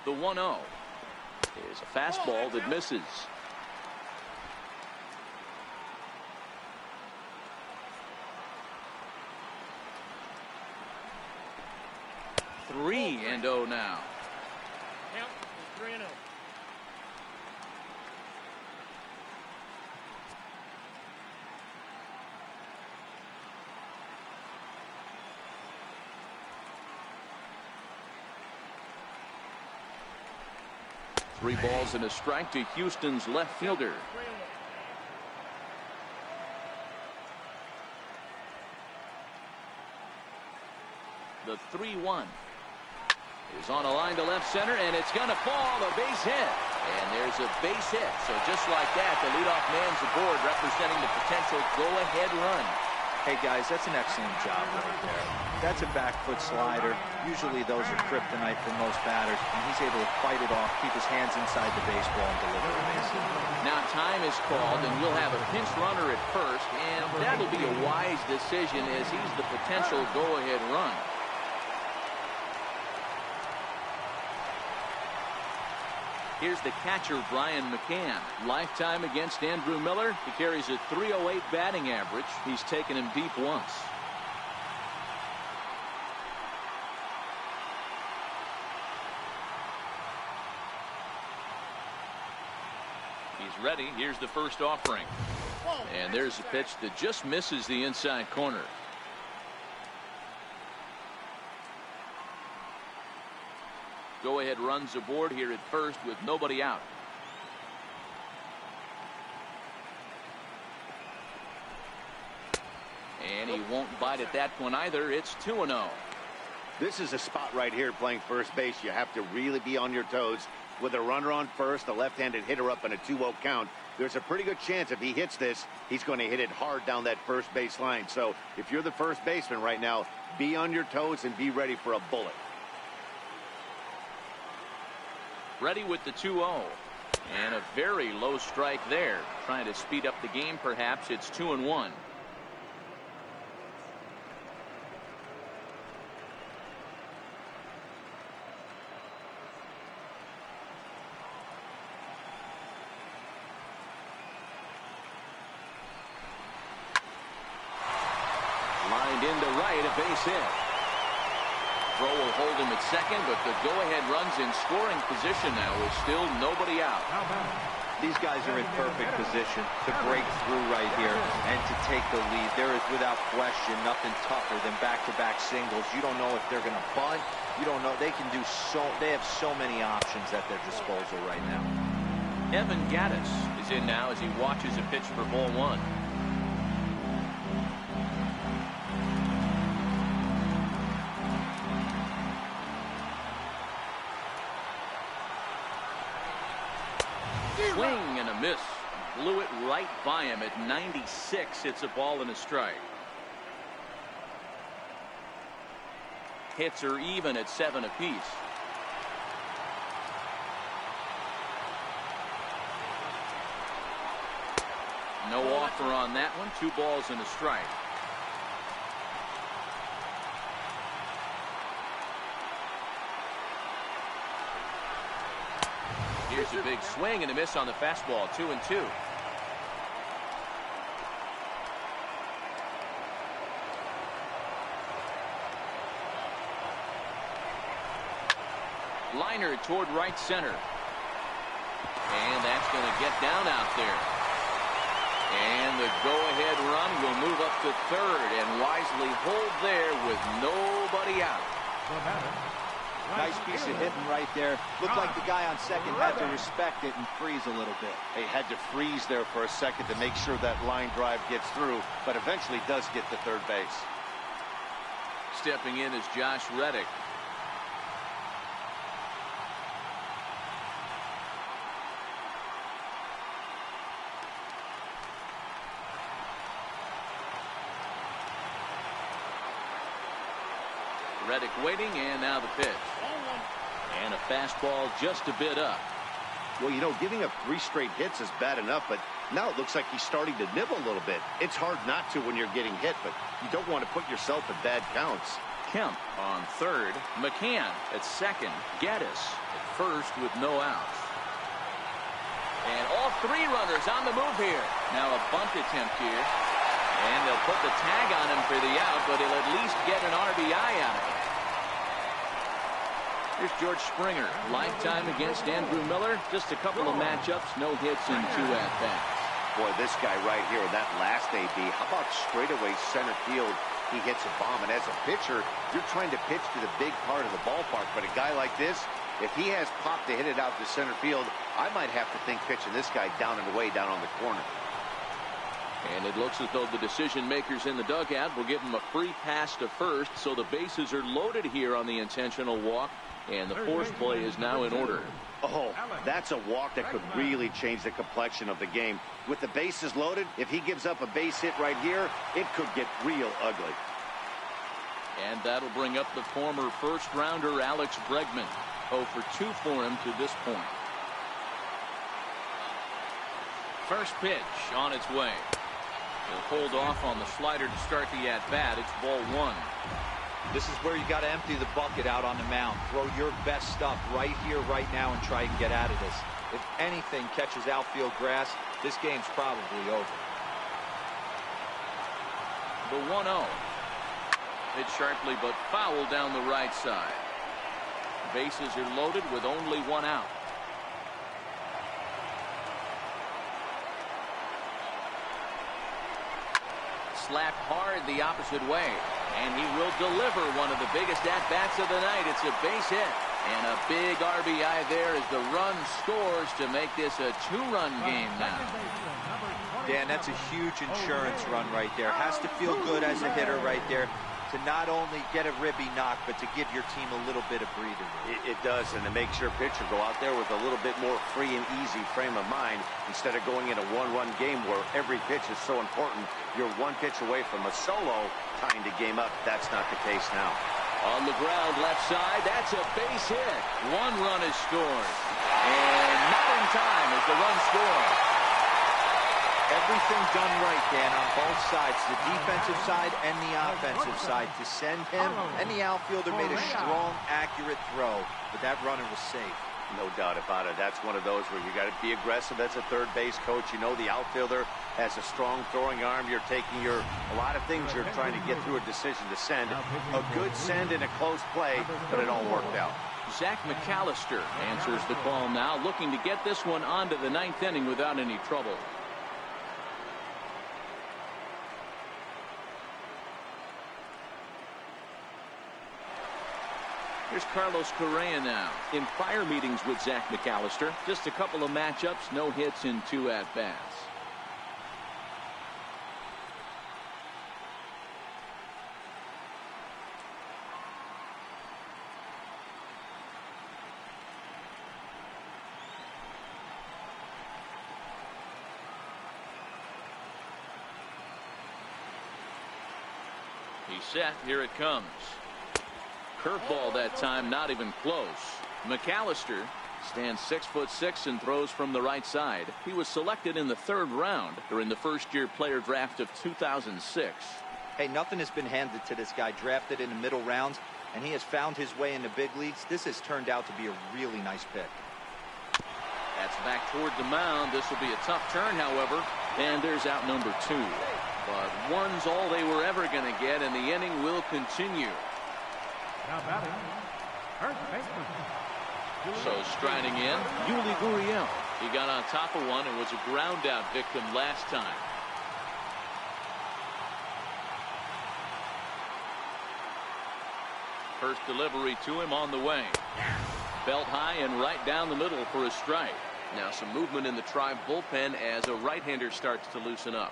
The 1-0 is a fastball that misses. Three and 0 now. Count is 3-0. Three balls and a strike to Houston's left fielder. The 3-1 is on a line to left center, and it's going to fall. A base hit. And there's a base hit. So just like that, the leadoff man's aboard, representing the potential go-ahead run. Hey, guys, that's an excellent job right there. That's a back foot slider. Usually those are kryptonite for most batters, and he's able to fight it off, keep his hands inside the baseball, and deliver a base hit. Now time is called, and we'll have a pinch runner at first, and that'll be a wise decision as he's the potential go-ahead run. Here's the catcher, Brian McCann. Lifetime against Andrew Miller. He carries a .308 batting average. He's taken him deep once. He's ready. Here's the first offering. And there's a pitch that just misses the inside corner. Go-ahead runs aboard here at first with nobody out. And he won't bite at that one either. It's 2-0. This is a spot right here playing first base. You have to really be on your toes. With a runner on first, a left-handed hitter up in a 2-0 count, there's a pretty good chance if he hits this, he's going to hit it hard down that first base line. So if you're the first baseman right now, be on your toes and be ready for a bullet. Ready with the 2-0. And a very low strike there. Trying to speed up the game, perhaps. It's 2-1. Lined into right, a base hit. Throw will hold him at second, but the go-ahead runs in scoring position now with still nobody out. These guys are in perfect position to break through right here and to take the lead. There is, without question, nothing tougher than back-to-back singles. You don't know if they're going to bunt. You don't know. They can do so. They have so many options at their disposal right now. Evan Gattis is in now as he watches a pitch for ball one. Swing and a miss. Blew it right by him at 96. It's a ball and a strike. Hits are even at 7 apiece. No offer on that one. 2 balls and a strike. Here's a big swing and a miss on the fastball. 2-2. Liner toward right center. And that's going to get down out there. And the go-ahead run will move up to third and wisely hold there with nobody out. Nice piece of hitting right there. Looked like the guy on second had to respect it and freeze a little bit. He had to freeze there for a second to make sure that line drive gets through, but eventually does get to third base. Stepping in is Josh Reddick. Reddick waiting, and now the pitch. And a fastball just a bit up. Well, you know, giving up 3 straight hits is bad enough, but now it looks like he's starting to nibble a little bit. It's hard not to when you're getting hit, but you don't want to put yourself in bad counts. Kemp on third. McCann at second. Gattis at first with no outs. And all 3 runners on the move here. Now a bunt attempt here. And they'll put the tag on him for the out, but he'll at least get an RBI out of it. Here's George Springer. Lifetime against Andrew Miller. Just a couple of matchups. No hits and 2 at-bats. Boy, this guy right here, that last AB, how about straightaway center field? He hits a bomb, and as a pitcher, you're trying to pitch to the big part of the ballpark, but a guy like this, if he has pop to hit it out to center field, I might have to think pitching this guy down and away down on the corner. And it looks as though the decision makers in the dugout will give him a free pass to first, so the bases are loaded here on the intentional walk, and the force play is now in order. Oh, that's a walk that could really change the complexion of the game. With the bases loaded, if he gives up a base hit right here, it could get real ugly. And that'll bring up the former first-rounder Alex Bregman. 0 for 2 for him to this point. First pitch on its way. He'll hold off on the slider to start the at-bat. It's ball 1. This is where you got to empty the bucket out on the mound. Throw your best stuff right here, right now, and try and get out of this. If anything catches outfield grass, this game's probably over. The 1-0. Hit sharply but foul down the right side. Bases are loaded with only 1 out. Slapped hard the opposite way. And he will deliver one of the biggest at-bats of the night. It's a base hit. And a big RBI there as the run scores to make this a 2-run game now. Dan, that's a huge insurance run right there. Has to feel good as a hitter right there to not only get a ribby knock, but to give your team a little bit of breathing room. It does, and it makes your pitcher go out there with a little bit more free and easy frame of mind instead of going in a 1-run game where every pitch is so important. You're 1 pitch away from a solo tying the game up. That's not the case now. On the ground, left side, that's a base hit. 1 run is scored. And not in time as the run scored. Everything done right, Dan, on both sides, the defensive side and the offensive side, to send him, and the outfielder made a strong, accurate throw, but that runner was safe. No doubt about it. That's one of those where you got to be aggressive as a third base coach. You know the outfielder has a strong throwing arm. You're taking a lot of things you're trying to get through a decision to send. A good send in a close play, but it all worked out. Zach McAllister answers the call now, looking to get this one onto the 9th inning without any trouble. Here's Carlos Correa now. In prior meetings with Zach McAllister, just a couple of matchups, no hits in 2 at-bats. He's set. Here it comes. Curveball that time, not even close. McAllister stands 6'6" and throws from the right side. He was selected in the 3rd round during the first-year player draft of 2006. Hey, nothing has been handed to this guy. Drafted in the middle rounds, and he has found his way in the big leagues. This has turned out to be a really nice pick. That's back toward the mound. This will be a tough turn, however, and there's out number 2. But 1's all they were ever going to get, and the inning will continue. Now batting, first baseman. So striding in, Yuli Gurriel. He got on top of one and was a ground out victim last time. First delivery to him on the way. Belt high and right down the middle for a strike. Now some movement in the Tribe bullpen as a right-hander starts to loosen up.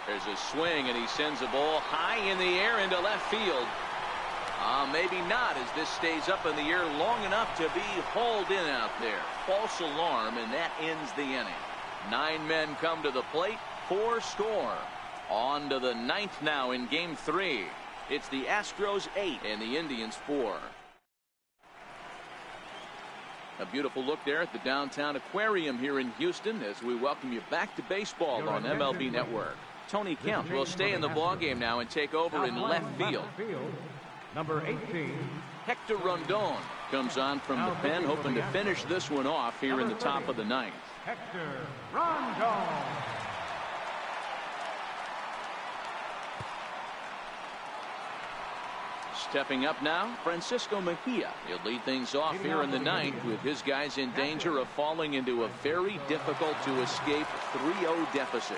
There's a swing, and he sends a ball high in the air into left field. Maybe not, as this stays up in the air long enough to be hauled in out there. False alarm, and that ends the inning. 9 men come to the plate, 4 score. On to the 9th now in Game 3. It's the Astros 8 and the Indians 4. A beautiful look there at the downtown aquarium here in Houston as we welcome you back to baseball on MLB Network. Tony Kemp will stay in the ballgame now and take over in left field. Number 18. Hector Rondon comes on from the pen, hoping to finish this one off here in the top of the 9th. Hector Rondon. Stepping up now, Francisco Mejia. He'll lead things off here in the 9th with his guys in danger of falling into a very difficult to escape 3-0 deficit.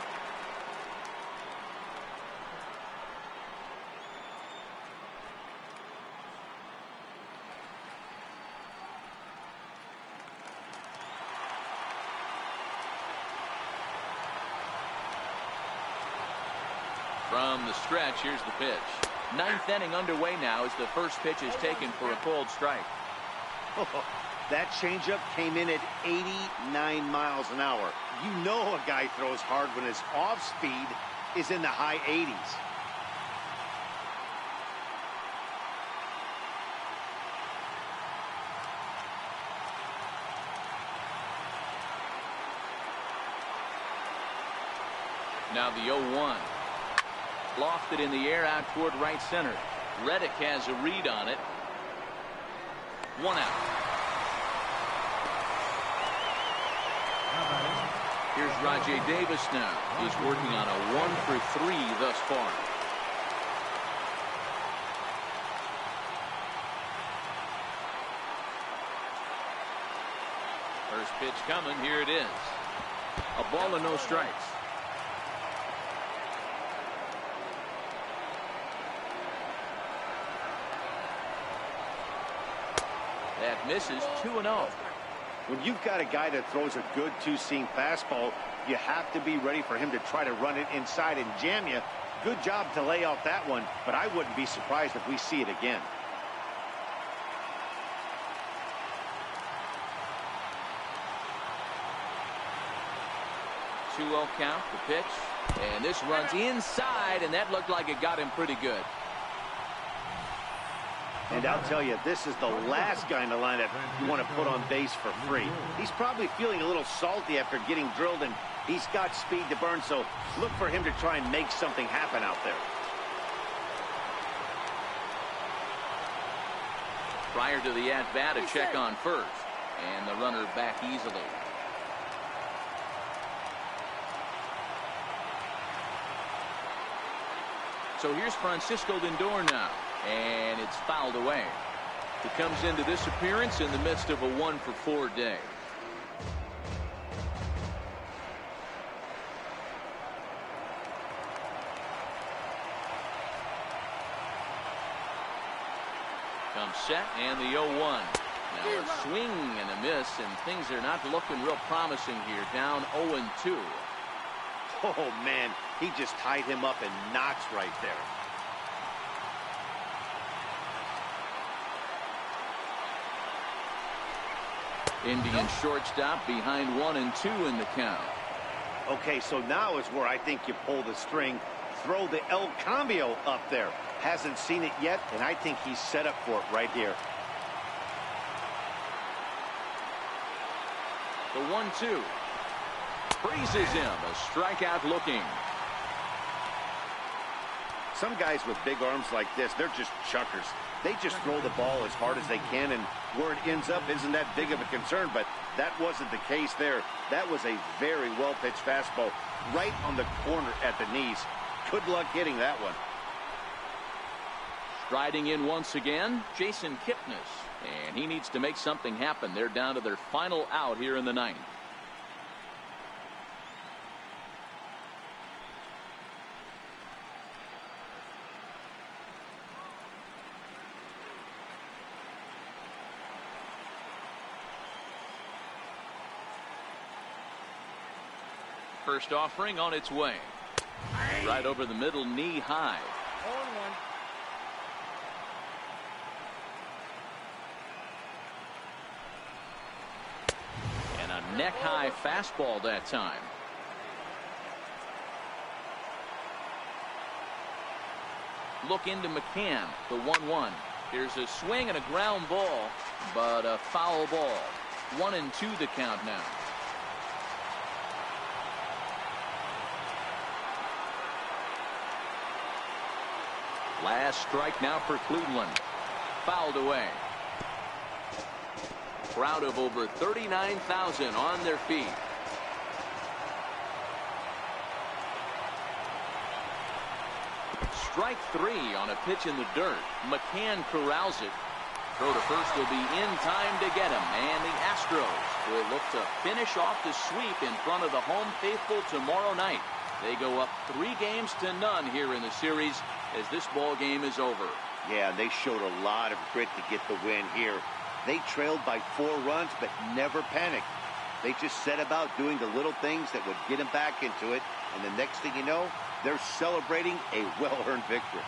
From the stretch, here's the pitch. Ninth inning underway now as the first pitch is taken for a cold strike. That changeup came in at 89 miles an hour. You know a guy throws hard when his off speed is in the high 80s. Now the 0-1. Lofted in the air out toward right center. Reddick has a read on it. 1 out. Here's Rajay Davis now. He's working on a 1-for-3 thus far. First pitch coming. Here it is. A ball and no strikes. That misses. 2-0. When you've got a guy that throws a good two-seam fastball, you have to be ready for him to try to run it inside and jam you. Good job to lay off that one, but I wouldn't be surprised if we see it again. Two-0 count, the pitch, and this runs inside, and that looked like it got him pretty good. And I'll tell you, this is the last guy in the lineup you want to put on base for free. He's probably feeling a little salty after getting drilled, and he's got speed to burn, so look for him to try and make something happen out there. Prior to the at-bat, a check on first, and the runner back easily. So here's Francisco Lindor now, and it's fouled away. He comes into this appearance in the midst of a 1-for-4 day. Comes set, and the 0-1. Now a swing and a miss, and things are not looking real promising here. Down 0-2. Oh, man, he just tied him up in knots right there. Indian shortstop behind 1-2 in the count. Okay, so now is where I think you pull the string. Throw the El Cambio up there. Hasn't seen it yet, and I think he's set up for it right here. The 1-2. Freezes him. A strikeout looking. Some guys with big arms like this, they're just chuckers. They just throw the ball as hard as they can, and where it ends up isn't that big of a concern, but that wasn't the case there. That was a very well-pitched fastball right on the corner at the knees. Good luck hitting that one. Striding in once again, Jason Kipnis, and he needs to make something happen. They're down to their final out here in the ninth. First offering on its way. Right over the middle, knee high. 0-1. And a neck high fastball that time. Look into McCann, the 1-1. Here's a swing and a ground ball, but a foul ball. 1-2 the count now. Last strike now for Cleveland. Fouled away. Crowd of over 39,000 on their feet. Strike 3 on a pitch in the dirt. McCann corrals it. Throw to first will be in time to get him. And the Astros will look to finish off the sweep in front of the home faithful tomorrow night. They go up 3-0 here in the series as this ball game is over. Yeah, they showed a lot of grit to get the win here. They trailed by 4 runs, but never panicked. They just set about doing the little things that would get them back into it, and the next thing you know, they're celebrating a well-earned victory.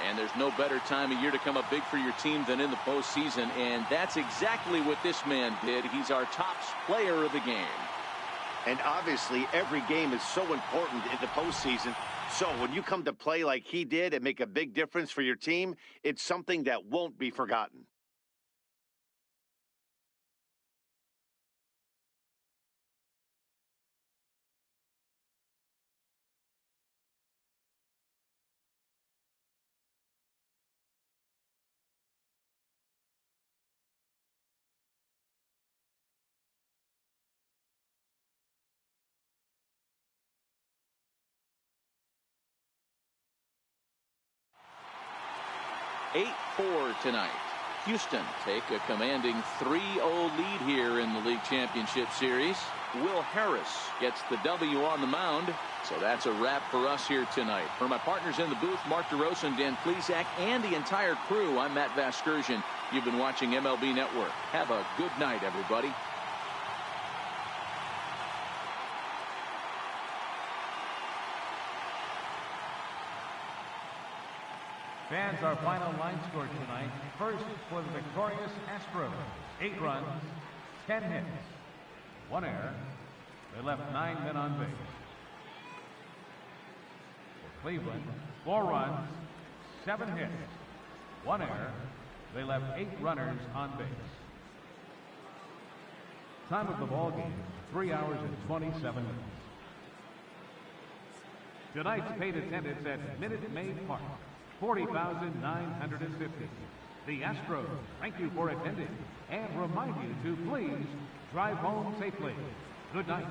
And there's no better time of year to come up big for your team than in the postseason, and that's exactly what this man did. He's our top player of the game. And obviously, every game is so important in the postseason. So when you come to play like he did and make a big difference for your team, it's something that won't be forgotten. (8-4) tonight. Houston take a commanding 3-0 lead here in the league championship series. Will Harris gets the W on the mound. So that's a wrap for us here tonight. For my partners in the booth, Mark DeRosa, Dan Plesac, and the entire crew, I'm Matt Vasgersian. You've been watching MLB Network. Have a good night, everybody. Fans, our final line score tonight. First for the victorious Astros. 8 runs, 10 hits, 1 error. They left 9 men on base. For Cleveland, 4 runs, 7 hits, 1 error. They left 8 runners on base. Time of the ball game, 3 hours and 27 minutes. Tonight's paid attendance at Minute Maid Park, 40,950. The Astros thank you for attending and remind you to please drive home safely. Good night.